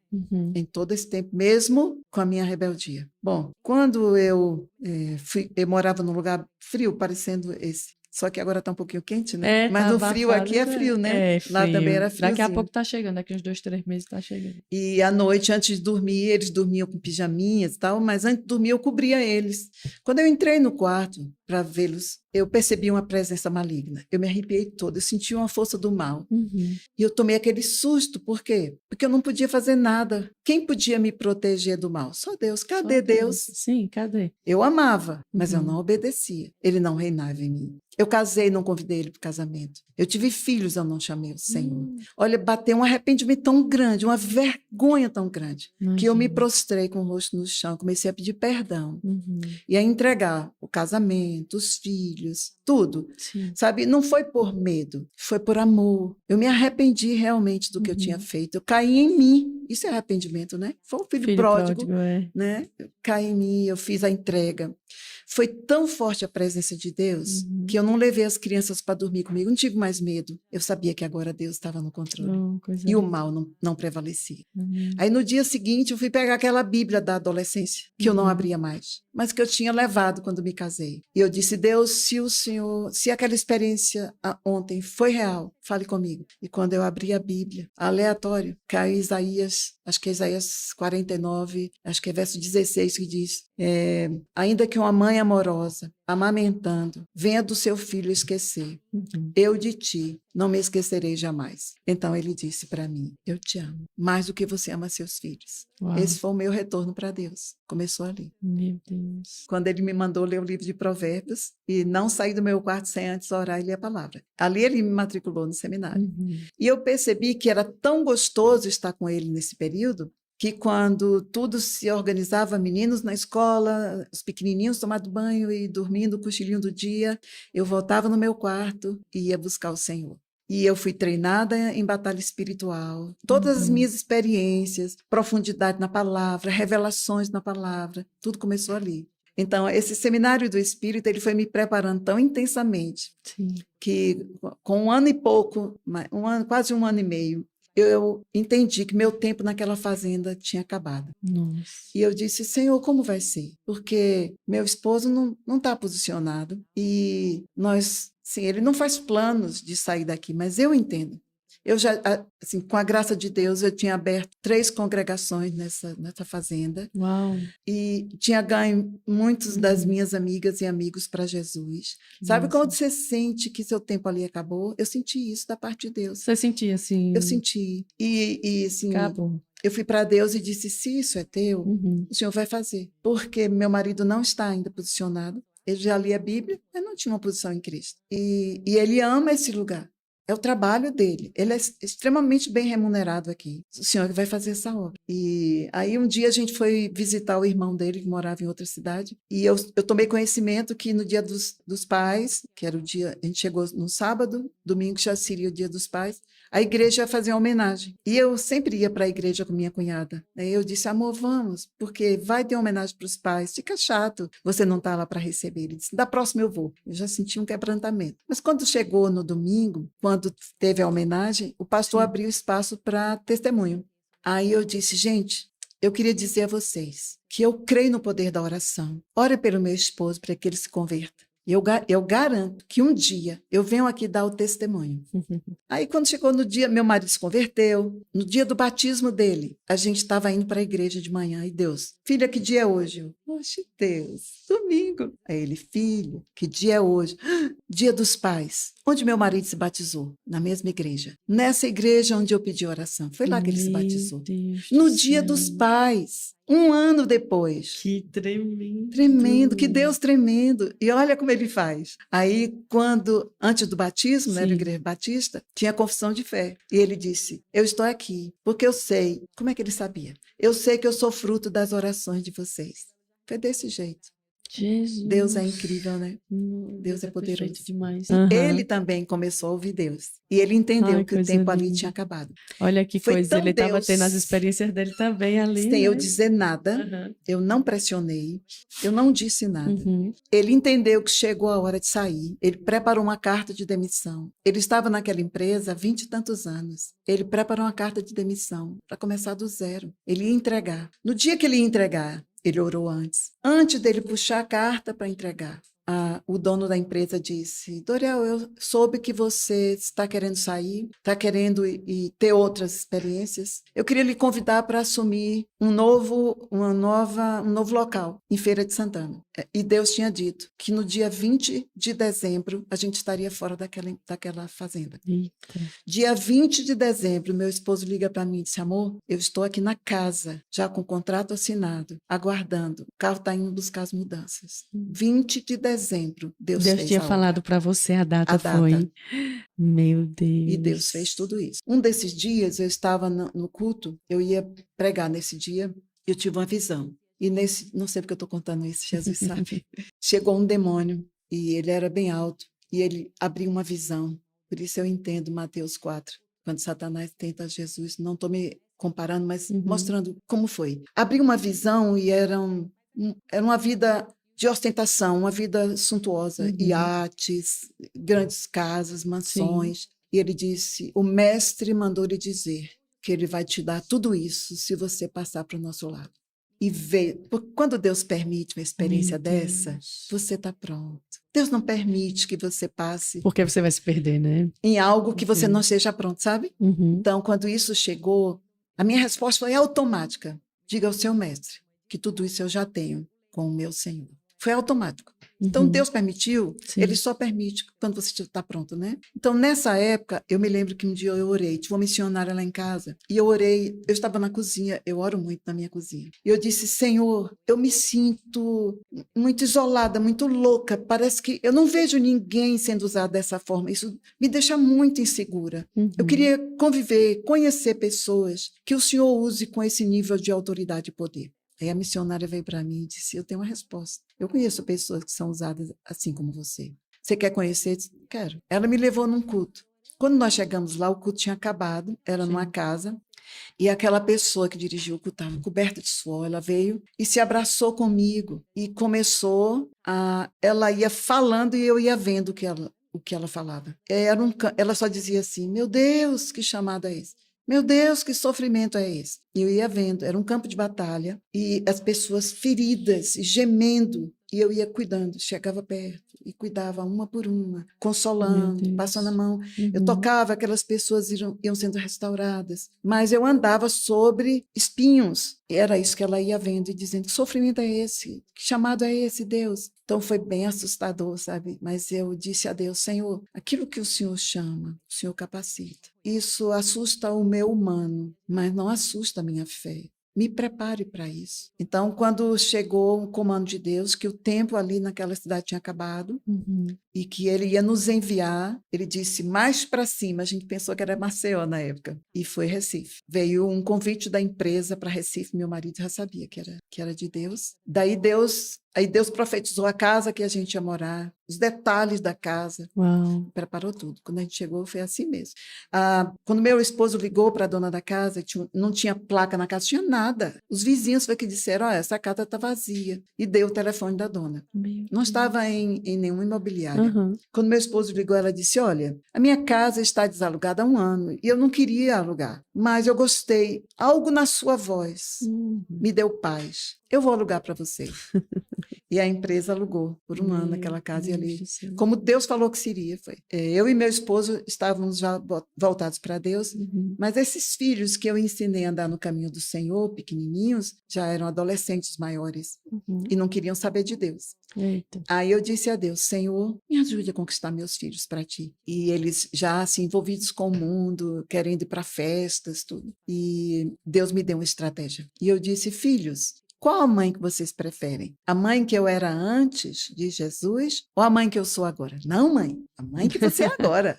em todo esse tempo, mesmo com a minha rebeldia. Bom, quando eu morava num lugar frio, parecendo esse. Só que agora está um pouquinho quente, né? Mas no frio aqui é frio, né? É frio. Lá também era friozinho. Daqui a pouco tá chegando, daqui uns 2, 3 meses tá chegando. E à noite, antes de dormir, eles dormiam com pijaminhas e tal, mas antes de dormir eu cobria eles. Quando eu entrei no quarto, para vê-los, eu percebi uma presença maligna. Eu me arrepiei toda, eu senti uma força do mal. Uhum. E eu tomei aquele susto, por quê? Porque eu não podia fazer nada. Quem podia me proteger do mal? Só Deus. Cadê Só Deus? Sim, cadê? Eu amava, mas eu Uhum. não obedecia. Ele não reinava em mim. Eu casei, não convidei ele para o casamento. Eu tive filhos, eu não chamei o Senhor. Olha, bateu um arrependimento tão grande, uma vergonha tão grande, que eu me Imagina. prostrei com o rosto no chão, comecei a pedir perdão Uhum. e a entregar o casamento, os filhos, tudo. Sim. Sabe, não foi por medo, foi por amor. Eu me arrependi realmente do que eu Uhum. tinha feito. Eu caí em mim. Isso é arrependimento, né? Foi um filho pródigo, é. né? Eu caí em mim, eu fiz a entrega. Foi tão forte a presença de Deus que eu não levei as crianças para dormir comigo. Não tive mais medo. Eu sabia que agora Deus estava no controle. Oh, coisa E o linda. mal não prevalecia. Uhum. Aí no dia seguinte eu fui pegar aquela Bíblia da adolescência, que eu não abria mais, mas que eu tinha levado quando me casei. E eu disse, Deus, se aquela experiência ontem foi real, fale comigo. E quando eu abri a Bíblia, aleatório, caiu Isaías, acho que é Isaías 49, acho que é verso 16, que diz, ainda que uma mãe amorosa, amamentando, venha do seu filho esquecer, Uhum. eu de ti não me esquecerei jamais. Então ele disse para mim, eu te amo, mais do que você ama seus filhos. Uau. Esse foi o meu retorno para Deus. Começou ali. Meu Deus. Quando ele me mandou ler o livro de Provérbios e não sair do meu quarto sem antes orar e ler a palavra. Ali ele me matriculou no seminário. Uhum. E eu percebi que era tão gostoso estar com ele nesse período, que quando tudo se organizava, meninos na escola, os pequenininhos tomando banho e dormindo, cochilinho do dia, eu voltava no meu quarto e ia buscar o Senhor. E eu fui treinada em batalha espiritual, todas as minhas experiências, profundidade na palavra, revelações na palavra, tudo começou ali. Então, esse seminário do Espírito, ele foi me preparando tão intensamente, Sim. que com 1 ano e pouco, quase 1 ano e meio, eu entendi que meu tempo naquela fazenda tinha acabado. Nossa. E eu disse, Senhor, como vai ser? Porque meu esposo não está posicionado e sim, ele não faz planos de sair daqui, mas eu entendo. Eu já, assim, com a graça de Deus, eu tinha aberto 3 congregações nessa fazenda. Uau. E tinha ganho muitos das minhas amigas e amigos para Jesus. Que Sabe bênção. quando você sente que seu tempo ali acabou? Eu senti isso da parte de Deus. Você sentia assim? Eu senti. E assim, Acabou. eu fui para Deus e disse, se isso é teu, Uhum. o Senhor vai fazer. Porque meu marido não está ainda posicionado. Ele já lia a Bíblia, mas não tinha uma posição em Cristo. E ele ama esse lugar. É o trabalho dele. Ele é extremamente bem remunerado aqui. O Senhor que vai fazer essa obra. E aí um dia a gente foi visitar o irmão dele, que morava em outra cidade, e eu tomei conhecimento que no dia dos pais, que era o dia, a gente chegou no sábado, domingo já seria o dia dos pais, a igreja ia fazer uma homenagem. E eu sempre ia para a igreja com minha cunhada. Aí eu disse, amor, vamos, porque vai ter uma homenagem para os pais. Fica chato, você não está lá para receber. Ele disse, da próxima eu vou. Eu já senti um quebrantamento. Mas quando chegou no domingo, quando teve a homenagem, o pastor Sim. abriu espaço para testemunho. Aí eu disse, gente, eu queria dizer a vocês que eu creio no poder da oração. Ore pelo meu esposo para que ele se converta. E eu garanto que um dia eu venho aqui dar o testemunho. Aí, quando chegou no dia, meu marido se converteu. No dia do batismo dele, a gente estava indo para a igreja de manhã. E Deus, filha, que dia é hoje? Eu, oxe, Deus, domingo. Aí ele, filho, que dia é hoje? Dia dos pais. Onde meu marido se batizou? Na mesma igreja. Nessa igreja onde eu pedi oração. Foi lá que ele se batizou. Deus No do dia céu. dos pais. 1 ano depois. Que tremendo. Tremendo, que Deus tremendo. E olha como ele faz. Aí, antes do batismo, né, Sim. da Igreja Batista, tinha a confissão de fé. E ele disse, eu estou aqui, porque eu sei. Como é que ele sabia? Eu sei que eu sou fruto das orações de vocês. Foi desse jeito. Jesus. Deus é incrível, né? Deus é perfeito poderoso. demais. Ele também começou a ouvir Deus. E ele entendeu Ai, que o coisa tempo ali linda. tinha acabado. Olha que Foi coisa, tão ele estava Deus. tendo as experiências dele também ali, Sem né? eu dizer nada, Aham. eu não pressionei, eu não disse nada. Uhum. Ele entendeu que chegou a hora de sair. Ele preparou uma carta de demissão. Ele estava naquela empresa há 20 e tantos anos. Ele preparou uma carta de demissão para começar do zero. Ele ia entregar. No dia que ele ia entregar, ele orou antes. Antes dele puxar a carta para entregar, o dono da empresa disse: Doriel, eu soube que você está querendo sair, está querendo e ter outras experiências. Eu queria lhe convidar para assumir um novo local em Feira de Santana. E Deus tinha dito que no dia 20 de dezembro a gente estaria fora daquela fazenda. Eita. Dia 20 de dezembro, meu esposo liga para mim e disse: amor, eu estou aqui na casa, já com o contrato assinado, aguardando. O carro está indo buscar as mudanças. 20 de dezembro, Deus fez tinha a falado para você, a data foi. Meu Deus. E Deus fez tudo isso. Um desses dias, eu estava no culto, eu ia pregar nesse dia, eu tive uma visão. E não sei porque eu estou contando isso, Jesus sabe. Chegou um demônio, e ele era bem alto, e ele abriu uma visão. Por isso eu entendo Mateus 4, quando Satanás tenta Jesus. Não estou me comparando, mas mostrando como foi. Abriu uma visão e era uma vida de ostentação, uma vida suntuosa, iates, grandes casas, mansões. Sim. E ele disse: o mestre mandou lhe dizer que ele vai te dar tudo isso se você passar para o nosso lado. E ver, quando Deus permite uma experiência dessa, você está pronto. Deus não permite que você passe... Porque você vai se perder, né? Em algo que você não esteja pronto, sabe? Então, quando isso chegou, a minha resposta foi automática. Diga ao seu mestre que tudo isso eu já tenho com o meu Senhor. Foi automático. Então, Deus permitiu, Sim. Ele só permite quando você está pronto, né? Então, nessa época, eu me lembro que um dia eu orei, tive uma missionária lá em casa, e eu orei, eu estava na cozinha, eu oro muito na minha cozinha, e eu disse: Senhor, eu me sinto muito isolada, muito louca, parece que eu não vejo ninguém sendo usado dessa forma, isso me deixa muito insegura. Eu queria conviver, conhecer pessoas que o Senhor use com esse nível de autoridade e poder. Aí a missionária veio para mim e disse: eu tenho uma resposta. Eu conheço pessoas que são usadas assim como você. Você quer conhecer? Eu disse: quero. Ela me levou num culto. Quando nós chegamos lá, o culto tinha acabado, era numa casa, e aquela pessoa que dirigiu o culto estava coberta de suor. Ela veio e se abraçou comigo e começou ela ia falando e eu ia vendo o que ela falava. Ela só dizia assim: meu Deus, que chamado é esse? Meu Deus, que sofrimento é esse? E eu ia vendo, era um campo de batalha, e as pessoas feridas, e gemendo, e eu ia cuidando, chegava perto, e cuidava uma por uma, consolando, passando a mão. Eu tocava, aquelas pessoas iam sendo restauradas, mas eu andava sobre espinhos. E era isso que ela ia vendo e dizendo: que sofrimento é esse? Que chamado é esse, Deus? Então foi bem assustador, sabe? Mas eu disse a Deus: Senhor, aquilo que o Senhor chama, o Senhor capacita. Isso assusta o meu humano, mas não assusta a minha fé. Me prepare para isso. Então, quando chegou o comando de Deus, que o tempo ali naquela cidade tinha acabado, e que ele ia nos enviar, ele disse: mais para cima. A gente pensou que era Maceió na época, e foi Recife. Veio um convite da empresa para Recife, meu marido já sabia que era de Deus. Aí Deus profetizou a casa que a gente ia morar, os detalhes da casa. Uau. Preparou tudo. Quando a gente chegou, foi assim mesmo. Quando meu esposo ligou para a dona da casa, não tinha placa na casa, tinha nada. Os vizinhos foi que disseram: essa casa está vazia. E deu o telefone da dona. Não estava em nenhum imobiliário. Quando meu esposo ligou, ela disse: olha, a minha casa está desalugada há 1 ano e eu não queria alugar, mas eu gostei. Algo na sua voz me deu paz. Eu vou alugar para você. E a empresa alugou por 1 ano aquela casa. E ali, como Deus falou que seria, foi. Eu e meu esposo estávamos já voltados para Deus, mas esses filhos que eu ensinei a andar no caminho do Senhor, pequenininhos, já eram adolescentes maiores e não queriam saber de Deus. Eita. Aí eu disse a Deus: Senhor, me ajude a conquistar meus filhos para ti. E eles já assim, envolvidos com o mundo, querendo ir para festas, tudo. E Deus me deu uma estratégia. E eu disse: filhos, qual a mãe que vocês preferem? A mãe que eu era antes de Jesus ou a mãe que eu sou agora? Não, mãe, a mãe que você é agora.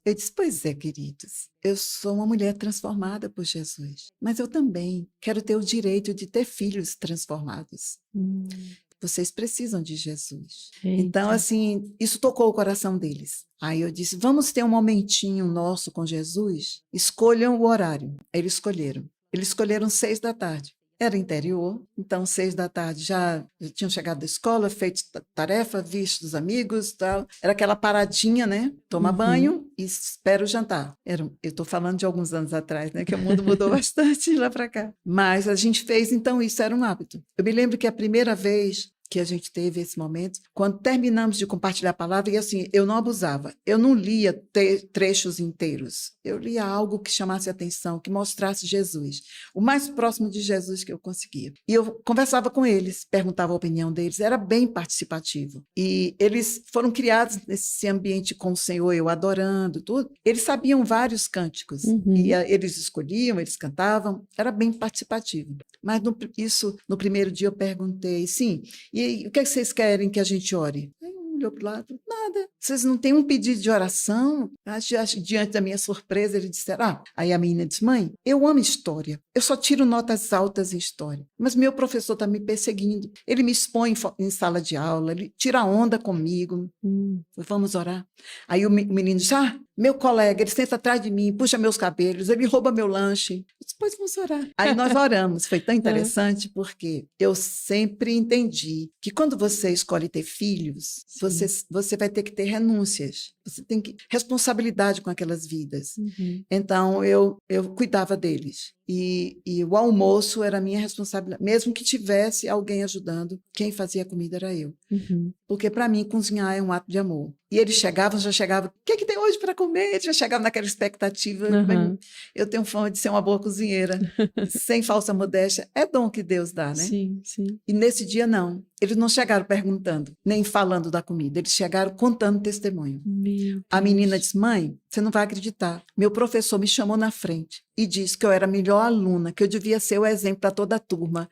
Eu disse: pois é, queridos, eu sou uma mulher transformada por Jesus, mas eu também quero ter o direito de ter filhos transformados. Vocês precisam de Jesus. Eita. Então, assim, isso tocou o coração deles. Aí eu disse: vamos ter um momentinho nosso com Jesus? Escolham o horário. Aí eles escolheram 6 da tarde. Era interior, então 6 da tarde já tinham chegado da escola, feito tarefa, visto os amigos, tal. Era aquela paradinha, né? Toma banho e espera o jantar. Eu estou falando de alguns anos atrás, né? Que o mundo mudou bastante lá para cá. Mas a gente fez, então isso era um hábito. Eu me lembro que a primeira vez que a gente teve esse momento, quando terminamos de compartilhar a palavra, e assim, eu não abusava, eu não lia trechos inteiros, eu lia algo que chamasse atenção, que mostrasse Jesus, o mais próximo de Jesus que eu conseguia. E eu conversava com eles, perguntava a opinião deles, era bem participativo. E eles foram criados nesse ambiente com o Senhor, eu adorando, tudo. Eles sabiam vários cânticos, e eles escolhiam, eles cantavam, era bem participativo. Mas no primeiro dia eu perguntei, sim, e o que é que vocês querem que a gente ore? Aí olhou para o lado, nada. Vocês não têm um pedido de oração? Diante da minha surpresa, eles disseram, aí a menina disse, mãe, eu amo história, eu só tiro notas altas em história, mas meu professor está me perseguindo, ele me expõe em sala de aula, ele tira onda comigo. Vamos orar. Aí o menino disse, meu colega, ele senta atrás de mim, puxa meus cabelos, ele rouba meu lanche. Depois vamos orar. Aí nós oramos. Foi tão interessante porque eu sempre entendi que quando você escolhe ter filhos, você vai ter que ter renúncias. Você tem que responsabilidade com aquelas vidas. Então, eu cuidava deles. E o almoço era minha responsabilidade. Mesmo que tivesse alguém ajudando, quem fazia a comida era eu. Porque, para mim, cozinhar é um ato de amor. E eles já chegavam, o que tem hoje para comer? Eles já chegavam naquela expectativa. Eu tenho fama de ser uma boa cozinheira, sem falsa modéstia. É dom que Deus dá, né? Sim, sim. E nesse dia, não. Eles não chegaram perguntando, nem falando da comida. Eles chegaram contando testemunho. A menina disse, mãe, você não vai acreditar. Meu professor me chamou na frente e disse que eu era a melhor aluna, que eu devia ser o exemplo para toda a turma.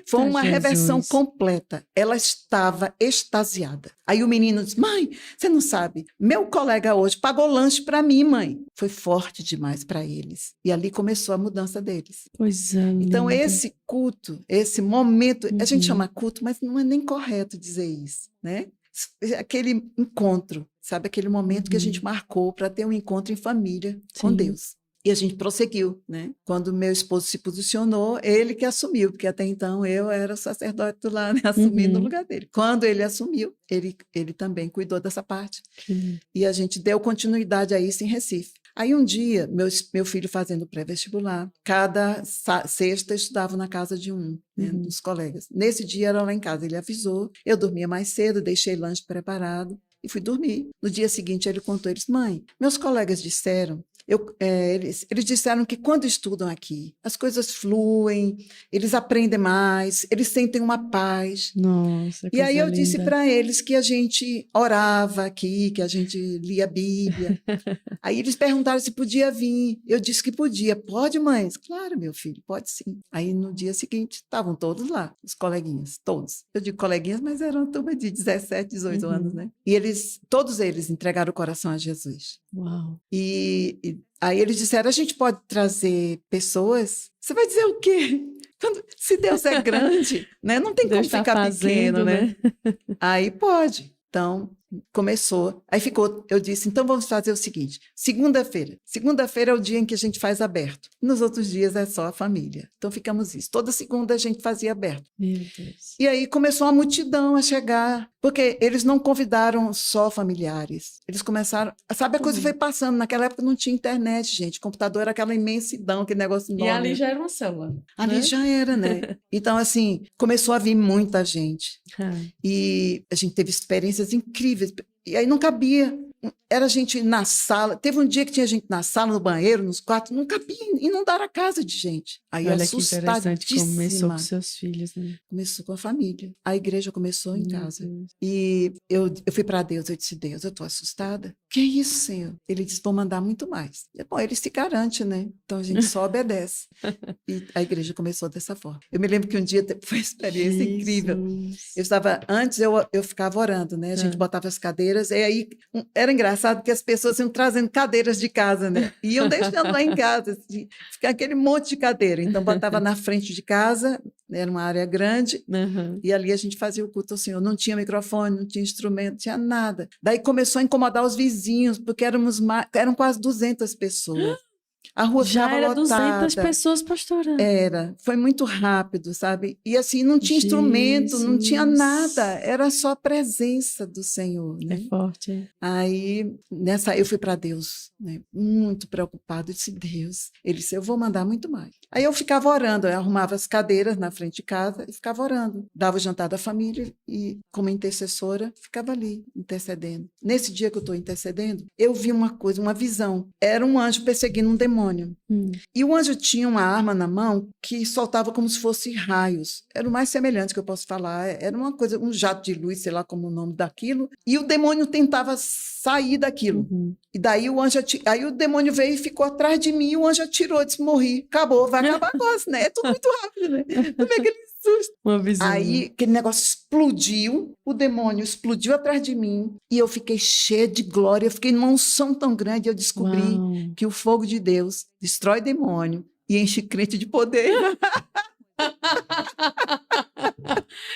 Foi uma reversão completa. Ela estava extasiada. Aí o menino disse, mãe, você não sabe, meu colega hoje pagou lanche para mim, mãe. Foi forte demais para eles. E ali começou a mudança deles. Pois é. Então, esse culto, esse momento, a gente chama culto, mas não é nem correto dizer isso, né? Aquele encontro, sabe? Aquele momento que a gente marcou para ter um encontro em família com Deus. E a gente prosseguiu, né? Quando meu esposo se posicionou, ele que assumiu, porque até então eu era o sacerdote lá, né? Assumi no lugar dele. Quando ele assumiu, ele também cuidou dessa parte. E a gente deu continuidade a isso em Recife. Aí um dia, meu filho fazendo pré-vestibular, cada sexta estudava na casa de dos colegas. Nesse dia era lá em casa, ele avisou, eu dormia mais cedo, deixei lanche preparado e fui dormir. No dia seguinte ele contou, ele disse, mãe, meus colegas disseram, eles disseram que quando estudam aqui, as coisas fluem, eles aprendem mais, eles sentem uma paz. Nossa, e aí eu disse para eles que a gente orava aqui, que a gente lia a Bíblia. Aí eles perguntaram se podia vir. Eu disse que podia. Pode, mãe? Claro, meu filho, pode sim. Aí no dia seguinte, estavam todos lá, os coleguinhas, todos. Eu digo coleguinhas, mas eram uma turma de 17, 18 anos, né? E todos eles entregaram o coração a Jesus. Uau! E aí eles disseram, a gente pode trazer pessoas? Você vai dizer o quê? Se Deus é grande, né? Não tem Deus como ficar pequeno, né? Aí pode. Então, começou. Aí eu disse, então vamos fazer o seguinte, segunda-feira é o dia em que a gente faz aberto. Nos outros dias é só a família. Então ficamos isso. Toda segunda a gente fazia aberto. Meu Deus. E aí começou a multidão a chegar, porque eles não convidaram só familiares. Eles começaram, sabe, a coisa foi passando. Naquela época não tinha internet, gente. O computador era aquela imensidão, aquele negócio enorme. E ali já era uma célula. Ali já era, né? Então, assim, começou a vir muita gente. E a gente teve experiências incríveis. E aí não cabia. Era gente na sala. Teve um dia que tinha gente na sala, no banheiro, nos quartos. Não cabia e não dar a casa de gente. Aí olha que interessante, começou com seus filhos, né? Começou com a família. A igreja começou em casa. E eu fui para Deus, eu disse, Deus, eu estou assustada. Que é isso, Senhor? Ele disse, vou mandar muito mais. Bom, ele se garante, né? Então a gente só obedece. E a igreja começou dessa forma. Eu me lembro que um dia foi uma experiência incrível. Antes eu ficava orando, né? A gente botava as cadeiras, e aí era engraçado que as pessoas iam trazendo cadeiras de casa, né? Iam deixando lá em casa, assim, ficar aquele monte de cadeira. Então botava na frente de casa, era uma área grande, e ali a gente fazia o culto ao Senhor. Não tinha microfone, não tinha instrumento, não tinha nada. Daí começou a incomodar os vizinhos, porque eram quase 200 pessoas. A rua Já ficava era 200 lotada. pessoas pastorando. Foi muito rápido, sabe? E assim, não tinha instrumento, não tinha Jesus. nada, era só a presença do Senhor, É né? forte, é. Aí, eu fui para Deus, né? Muito preocupado. Eu disse, Deus. Ele disse, eu vou mandar muito mais. Aí eu ficava orando, eu arrumava as cadeiras na frente de casa e ficava orando. Dava o jantar da família e, como intercessora, ficava ali, intercedendo. Nesse dia que eu estou intercedendo, eu vi uma coisa, uma visão. Era um anjo perseguindo um demônio. E o anjo tinha uma arma na mão que soltava como se fosse raios. Era o mais semelhante que eu posso falar. Era uma coisa, um jato de luz, sei lá como o nome daquilo. E o demônio tentava sair daquilo. E daí aí o demônio veio e ficou atrás de mim. E o anjo atirou, disse, morri. Acabou, vai acabar agora, né? É tudo muito rápido, né? Tomei aquele susto. Uma visão. Aí aquele negócio explodiu, o demônio explodiu atrás de mim e eu fiquei cheia de glória, eu fiquei numa unção tão grande, eu descobri Uau. que o fogo de Deus destrói demônio e enche crente de poder.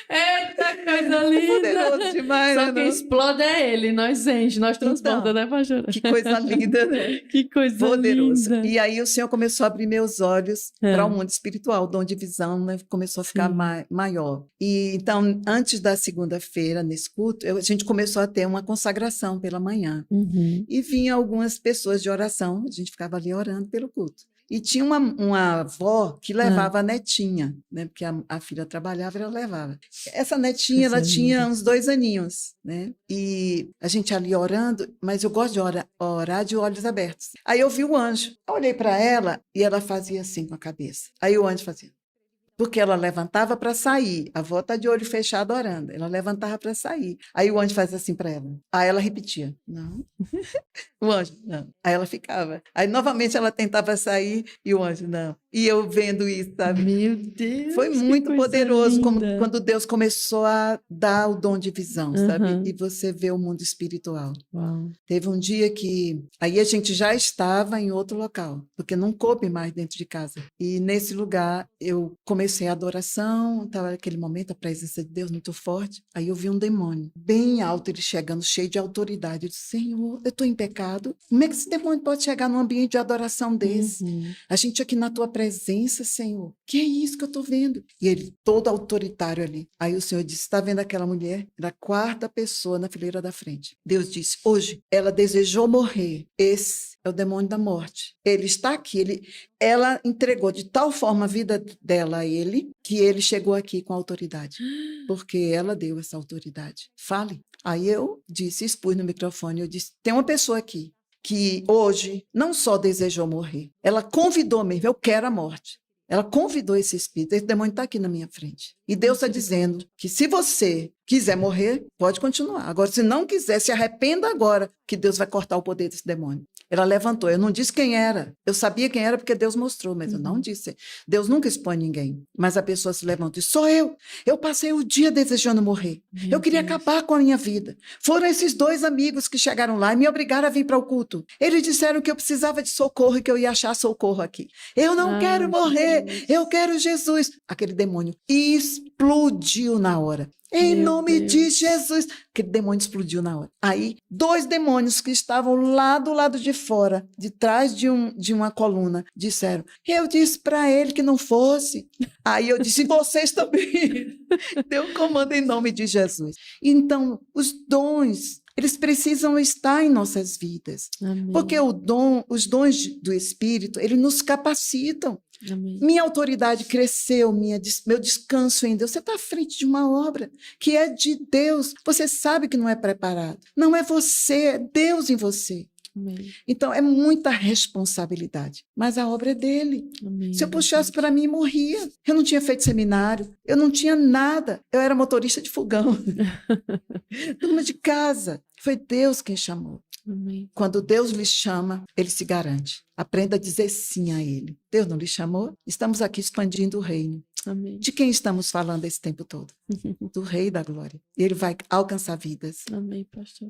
Eita, coisa linda! Poderoso demais, Só né, quem não? explode é ele, nós enche, nós transporta, Então, né, pastora? Que coisa linda, né? Que coisa Poderoso. linda! E aí o Senhor começou a abrir meus olhos para o mundo espiritual, o dom de visão, né? Começou a ficar maior. E então, antes da segunda-feira, nesse culto, a gente começou a ter uma consagração pela manhã. E vinha algumas pessoas de oração, a gente ficava ali orando pelo culto. E tinha uma avó que levava a netinha, né? Porque a filha trabalhava e ela levava. Essa netinha, ela tinha uns 2 aninhos, né? E a gente ali orando, mas eu gosto de orar de olhos abertos. Aí eu vi o anjo. Eu olhei para ela e ela fazia assim com a cabeça. Aí o anjo fazia. Porque ela levantava para sair. A avó está de olho fechado orando. Ela levantava para sair. Aí o anjo fazia assim para ela. Aí ela repetia. Não. O anjo, não. Aí ela ficava. Aí novamente ela tentava sair e o anjo, não. E eu vendo isso, sabe? Meu Deus! Foi muito poderoso Linda. quando Deus começou a dar o dom de visão, sabe? E você vê o mundo espiritual. Uau. Teve um dia que aí a gente já estava em outro local, porque não coube mais dentro de casa. E nesse lugar eu comecei a adoração, estava naquele momento a presença de Deus muito forte. Aí eu vi um demônio bem alto, ele chegando cheio de autoridade. Eu disse, Senhor, eu estou em pecado. Como é que esse demônio pode chegar num ambiente de adoração desse? A gente aqui na tua presença, Senhor. Que é isso que eu estou vendo? E ele todo autoritário ali. Aí o Senhor disse, está vendo aquela mulher? Era a 4ª pessoa na fileira da frente. Deus disse, hoje ela desejou morrer. Esse é o demônio da morte. Ele está aqui. Ela entregou de tal forma a vida dela a ele, que ele chegou aqui com autoridade. Porque ela deu essa autoridade. Fale. Aí eu disse, expus no microfone, eu disse, tem uma pessoa aqui que hoje não só desejou morrer, ela convidou mesmo, eu quero a morte. Ela convidou esse espírito, esse demônio está aqui na minha frente. E Deus está dizendo que se você quiser morrer, pode continuar. Agora, se não quiser, se arrependa agora, que Deus vai cortar o poder desse demônio. Ela levantou, eu não disse quem era. Eu sabia quem era porque Deus mostrou, mas eu não disse. Deus nunca expõe ninguém. Mas a pessoa se levantou e disse, sou eu. Eu passei o dia desejando morrer. Eu queria acabar com a minha vida. Foram esses 2 amigos que chegaram lá e me obrigaram a vir para o culto. Eles disseram que eu precisava de socorro e que eu ia achar socorro aqui. Eu não quero morrer, eu quero Jesus. Aquele demônio explodiu na hora. Em nome de Jesus. Aquele demônio explodiu na hora. Aí, 2 demônios que estavam lá do lado de fora, de trás de uma coluna, disseram, eu disse para ele que não fosse. Aí eu disse, vocês também. Deu um comando em nome de Jesus. Então, os dons, eles precisam estar em nossas vidas. Amém. Porque os dons do Espírito, eles nos capacitam. Amém. Minha autoridade cresceu, meu descanso em Deus. Você está à frente de uma obra que é de Deus. Você sabe que não é preparado. Não é você, é Deus em você. Amém. Então, é muita responsabilidade. Mas a obra é dele. Amém. Se eu puxasse para mim, morria. Eu não tinha feito seminário. Eu não tinha nada. Eu era motorista de fogão. Dona de casa. Foi Deus quem chamou. Amém. Quando Deus lhe chama, ele se garante. Aprenda a dizer sim a ele. Deus não lhe chamou? Estamos aqui expandindo o reino. Amém. De quem estamos falando esse tempo todo? Do Rei da Glória. Ele vai alcançar vidas. Amém, pastor.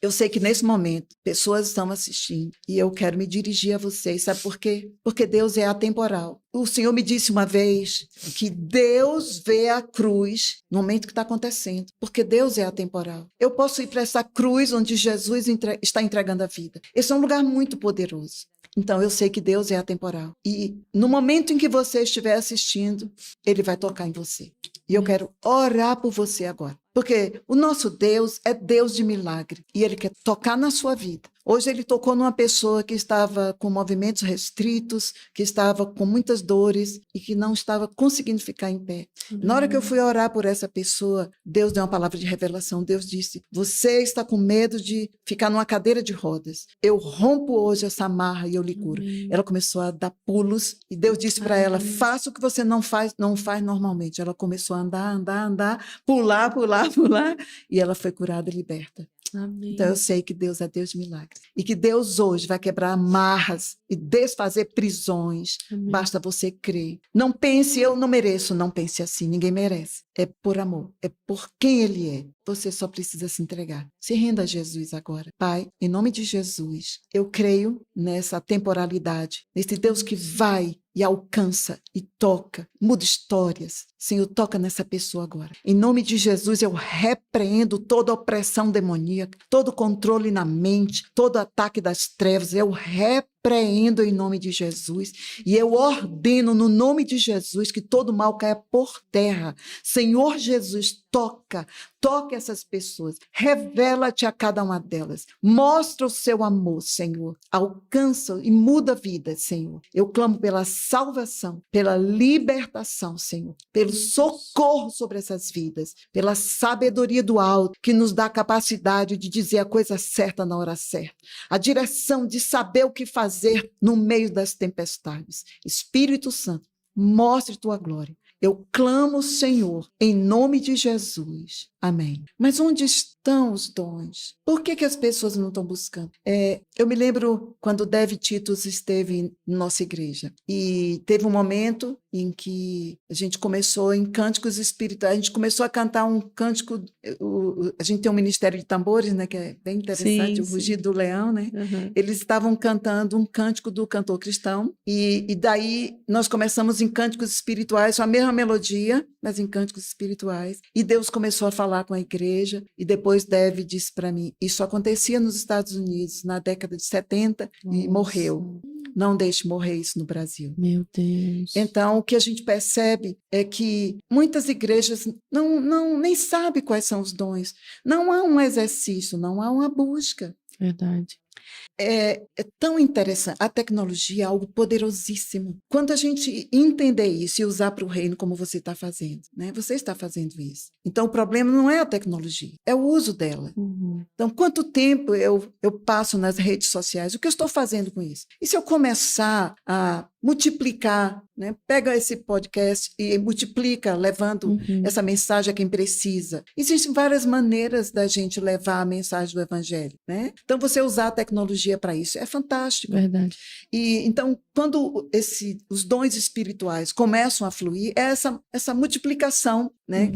Eu sei que nesse momento pessoas estão assistindo e eu quero me dirigir a vocês. Sabe por quê? Porque Deus é atemporal. O Senhor me disse uma vez que Deus vê a cruz no momento que está acontecendo, porque Deus é atemporal. Eu posso ir para essa cruz onde Jesus está entregando a vida. Esse é um lugar muito poderoso. Então, eu sei que Deus é atemporal. E no momento em que você estiver assistindo, Ele vai tocar em você. E eu quero orar por você agora. Porque o nosso Deus é Deus de milagre. E Ele quer tocar na sua vida. Hoje Ele tocou numa pessoa que estava com movimentos restritos, que estava com muitas dores e que não estava conseguindo ficar em pé. Na hora que eu fui orar por essa pessoa, Deus deu uma palavra de revelação. Deus disse, você está com medo de ficar numa cadeira de rodas. Eu rompo hoje essa amarra e eu lhe curo. Ela começou a dar pulos e Deus disse para ela, faça o que você não faz normalmente. Ela começou a andar, pular. E ela foi curada e liberta. Amém. Então eu sei que Deus é Deus de milagres. E que Deus hoje vai quebrar amarras e desfazer prisões. Amém. Basta você crer. Não pense, eu não mereço. Não pense assim, ninguém merece. É por amor, é por quem Ele é. Você só precisa se entregar. Se renda a Jesus agora. Pai, em nome de Jesus, eu creio nessa temporalidade, nesse Deus que vai e alcança e toca, muda histórias. Senhor, toca nessa pessoa agora. Em nome de Jesus, eu repreendo toda opressão demoníaca, todo controle na mente, todo ataque das trevas. Eu repreendo em nome de Jesus e eu ordeno no nome de Jesus que todo mal caia por terra. Senhor Jesus, toca essas pessoas, revela-te a cada uma delas, mostra o seu amor, Senhor, alcança e muda a vida, Senhor. Eu clamo pela salvação, pela libertação, Senhor, pelo socorro sobre essas vidas, pela sabedoria do alto, que nos dá a capacidade de dizer a coisa certa na hora certa, a direção de saber o que fazer no meio das tempestades. Espírito Santo, mostre tua glória. Eu clamo, Senhor, em nome de Jesus. Amém. Mas onde estão os dons? Por que as pessoas não estão buscando? Eu me lembro quando o Dev Titus esteve em nossa igreja e teve um momento em que a gente começou em cânticos espirituais, a gente começou a cantar um cântico, a gente tem um ministério de tambores, né, que é bem interessante, Sim, o Rugido do Leão, né? Uhum. Eles estavam cantando um cântico do cantor cristão e daí nós começamos em cânticos espirituais, com a mesma melodia, mas em cânticos espirituais, e Deus começou a falar com a igreja, e depois Dev disse para mim, isso acontecia nos Estados Unidos na década de 70 e morreu. Não deixe morrer isso no Brasil. Meu Deus. Então, o que a gente percebe é que muitas igrejas nem sabem quais são os dons. Não há um exercício, não há uma busca. Verdade. É tão interessante. A tecnologia é algo poderosíssimo. Quando a gente entender isso e usar para o reino como você está fazendo, né? Você está fazendo isso. Então, o problema não é a tecnologia, é o uso dela. Uhum. Então, quanto tempo eu passo nas redes sociais? O que eu estou fazendo com isso? E se eu começar a multiplicar, né? Pega esse podcast e multiplica, levando essa mensagem a quem precisa. Existem várias maneiras da gente levar a mensagem do evangelho, né? Então, você usar a tecnologia para isso é fantástico. Verdade. E então, quando os dons espirituais começam a fluir, é essa multiplicação, né?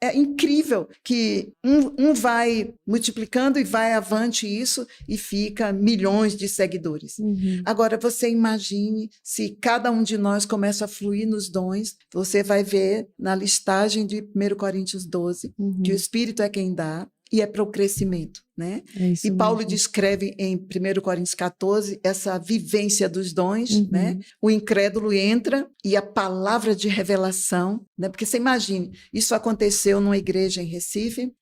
É incrível que um vai multiplicando e vai avante isso e fica milhões de seguidores. Agora, você imagine se cada um de nós começa a fluir nos dons, você vai ver na listagem de 1 Coríntios 12, que o Espírito é quem dá e é para o crescimento, né? É isso e Paulo mesmo. descreve em 1 Coríntios 14 essa vivência dos dons, né? O incrédulo entra e a palavra de revelação, né? Porque você imagine, isso aconteceu numa igreja em Recife,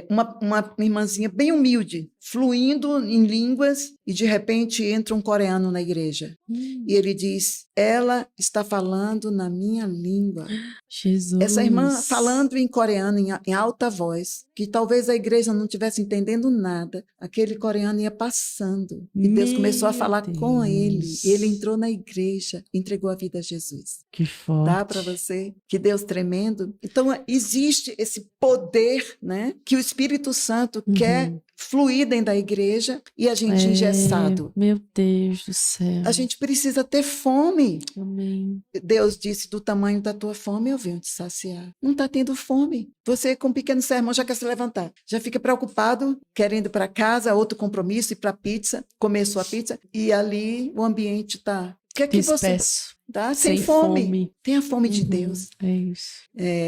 uma irmãzinha bem humilde, fluindo em línguas, e de repente entra um coreano na igreja. E ele diz, ela está falando na minha língua. Jesus. Essa irmã falando em coreano, em alta voz, que talvez a igreja não estivesse entendendo nada, aquele coreano ia passando. E Deus começou a falar com ele. E ele entrou na igreja, entregou a vida a Jesus. Que forte. Dá para você? Que Deus tremendo. Então, existe esse poder, né, que o Espírito Santo quer fluir dentro da igreja e a gente engessado. Meu Deus do céu. A gente precisa ter fome. Amém. Deus disse, do tamanho da tua fome eu venho te saciar. Não está tendo fome. Você com um pequeno sermão já quer se levantar. Já fica preocupado, querendo ir para casa, outro compromisso, ir para a pizza, comer sua pizza, e ali o ambiente está... Que é que você... Disperso. tá? Sem Sem fome. fome. Tenha fome de Uhum. Deus. É isso.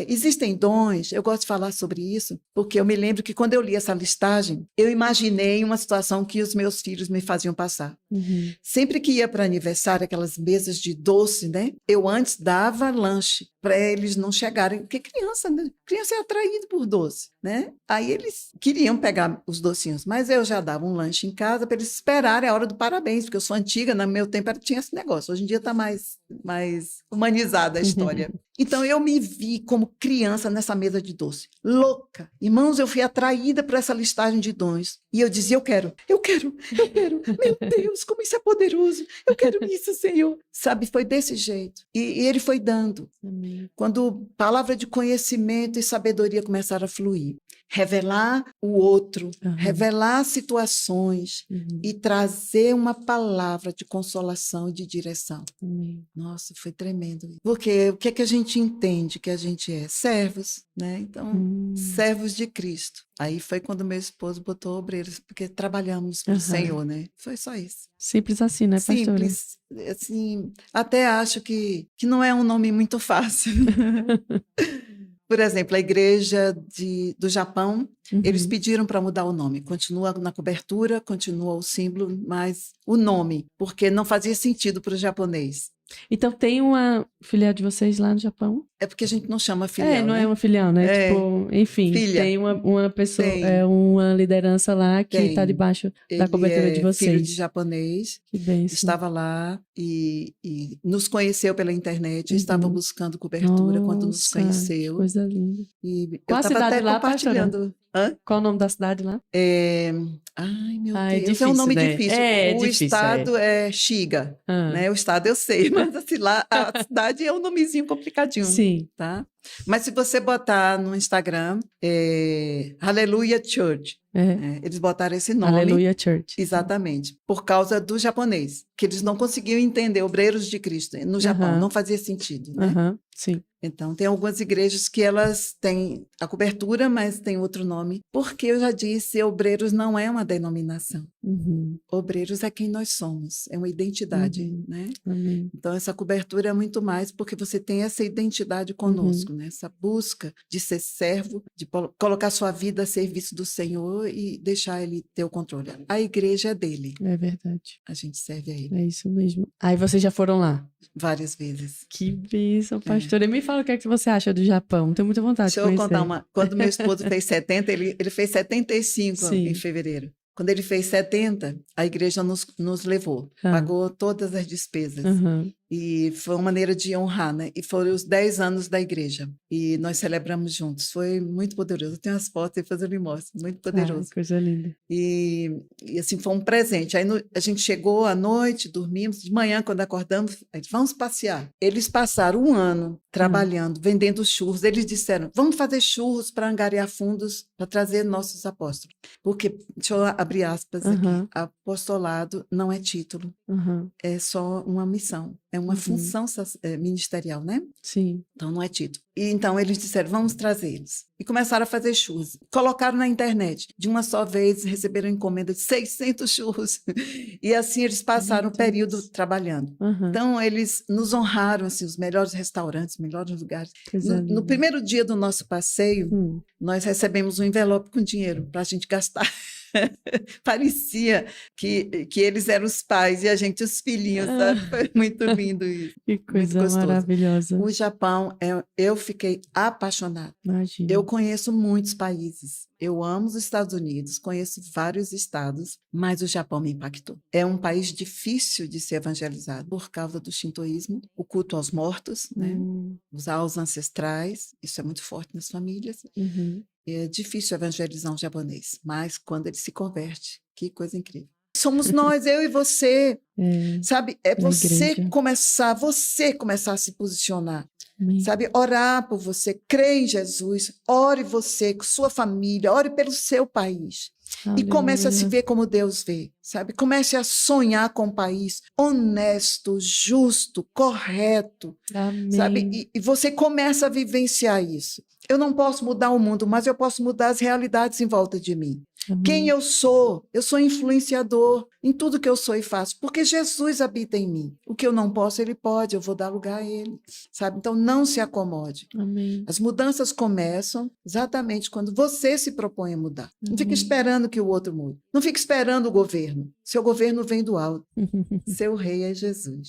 Existem dons, eu gosto de falar sobre isso, porque eu me lembro que quando eu li essa listagem, eu imaginei uma situação que os meus filhos me faziam passar. Uhum. Sempre que ia para aniversário, aquelas mesas de doce, né? Eu antes dava lanche para eles não chegarem, porque criança, né? Criança é atraída por doce, né? Aí eles queriam pegar os docinhos, mas eu já dava um lanche em casa para eles esperarem a hora do parabéns, porque eu sou antiga, no meu tempo tinha esse negócio. Hoje em dia está mais humanizada a história. Então, eu me vi como criança nessa mesa de doce, louca. Irmãos, eu fui atraída por essa listagem de dons. E eu dizia, eu quero. Meu Deus, como isso é poderoso. Eu quero isso, Senhor. Sabe, foi desse jeito. E ele foi dando. Amém. Quando palavra de conhecimento e sabedoria começaram a fluir. Revelar o outro, revelar situações e trazer uma palavra de consolação e de direção. Amém. Nossa, foi tremendo. Porque o que é que a gente entende que a gente é? Servos, né? Então, servos de Cristo. Aí foi quando meu esposo botou obreiros, porque trabalhamos para o Senhor, né? Foi só isso. Simples assim, né, pastora? Simples, assim, até acho que não é um nome muito fácil. Por exemplo, a igreja do Japão, eles pediram para mudar o nome. Continua na cobertura, continua o símbolo, mas o nome, porque não fazia sentido para o japonês. Então tem uma filial de vocês lá no Japão? É porque a gente não chama filial, não né? é uma filial, né? Tipo, enfim, filha. tem uma pessoa, Tem. uma liderança lá que Tem. está debaixo da Ele cobertura de vocês. Filho de japonês, Que bênção. estava lá e nos conheceu pela internet, estava buscando cobertura quando nos conheceu. Que coisa linda. E Qual eu a estava cidade até lá, compartilhando. Qual o nome da cidade lá? Ai, meu É Deus, difícil, é um nome né? difícil. É O difícil, estado é Shiga, né? O estado eu sei, mas assim, lá a cidade é um nomezinho complicadinho. Sim. Tá? Mas se você botar no Instagram, Hallelujah Church, eles botaram esse nome. Hallelujah Church. Exatamente, por causa do japonês, que eles não conseguiam entender, obreiros de Cristo no Japão, não fazia sentido, né? Sim. Então, tem algumas igrejas que elas têm a cobertura, mas tem outro nome, porque eu já disse, obreiros não é uma denominação. Obreiros é quem nós somos, é uma identidade, né? Amém. Então, essa cobertura é muito mais porque você tem essa identidade conosco, né? Essa busca de ser servo, de colocar sua vida a serviço do Senhor e deixar Ele ter o controle. A igreja é dele. É verdade. A gente serve a Ele. É isso mesmo. Aí vocês já foram lá? Várias vezes. Que bênção, pastora. E me fala o que é que você acha do Japão. Tenho muita vontade de conhecer. Deixa eu contar uma. Quando meu esposo fez 70, ele fez 75 em fevereiro. Quando ele fez 70, a igreja nos levou, pagou todas as despesas. E foi uma maneira de honrar, né? E foram os 10 anos da igreja. E nós celebramos juntos. Foi muito poderoso. Eu tenho as fotos, depois eu lhe mostro. Muito poderoso. Coisa linda. E assim, foi um presente. Aí a gente chegou à noite, dormimos. De manhã, quando acordamos, vamos passear. Eles passaram um ano trabalhando, vendendo churros. Eles disseram, vamos fazer churros para angariar fundos para trazer nossos apóstolos. Porque, deixa eu abrir aspas aqui, apostolado não é título, é só uma missão. É uma função ministerial, né? Sim. Então, não é título. E então, eles disseram, vamos trazê-los. E começaram a fazer churros. Colocaram na internet. De uma só vez, receberam encomenda de 600 churros. E assim, eles passaram o período trabalhando. Então, eles nos honraram, assim, os melhores restaurantes, os melhores lugares. No primeiro dia do nosso passeio, nós recebemos um envelope com dinheiro para a gente gastar. Parecia que eles eram os pais e a gente os filhinhos, sabe? Foi muito lindo isso. Que coisa maravilhosa. O Japão, eu fiquei apaixonada. Imagina. Eu conheço muitos países. Eu amo os Estados Unidos, conheço vários estados, mas o Japão me impactou. É um país difícil de ser evangelizado por causa do shintoísmo, o culto aos mortos, né? Aos ancestrais, isso é muito forte nas famílias. É difícil evangelizar um japonês, mas quando ele se converte, que coisa incrível. Somos nós, eu e você, sabe? É você começar a se posicionar. Sabe, orar por você, crer em Jesus, ore você, com sua família, ore pelo seu país. E comece a se Aleluia. ver como Deus vê, sabe? Comece a sonhar com um país honesto, justo, correto, sabe? Amém. E você começa a vivenciar isso. Eu não posso mudar o mundo, mas eu posso mudar as realidades em volta de mim. Quem Amém. eu sou influenciador em tudo que eu sou e faço, porque Jesus habita em mim. O que eu não posso, ele pode, eu vou dar lugar a ele, sabe? Então não se acomode. Amém. As mudanças começam exatamente quando você se propõe a mudar. Não fique Amém. esperando que o outro mude. Não fique esperando o governo. Seu governo vem do alto. Seu rei é Jesus.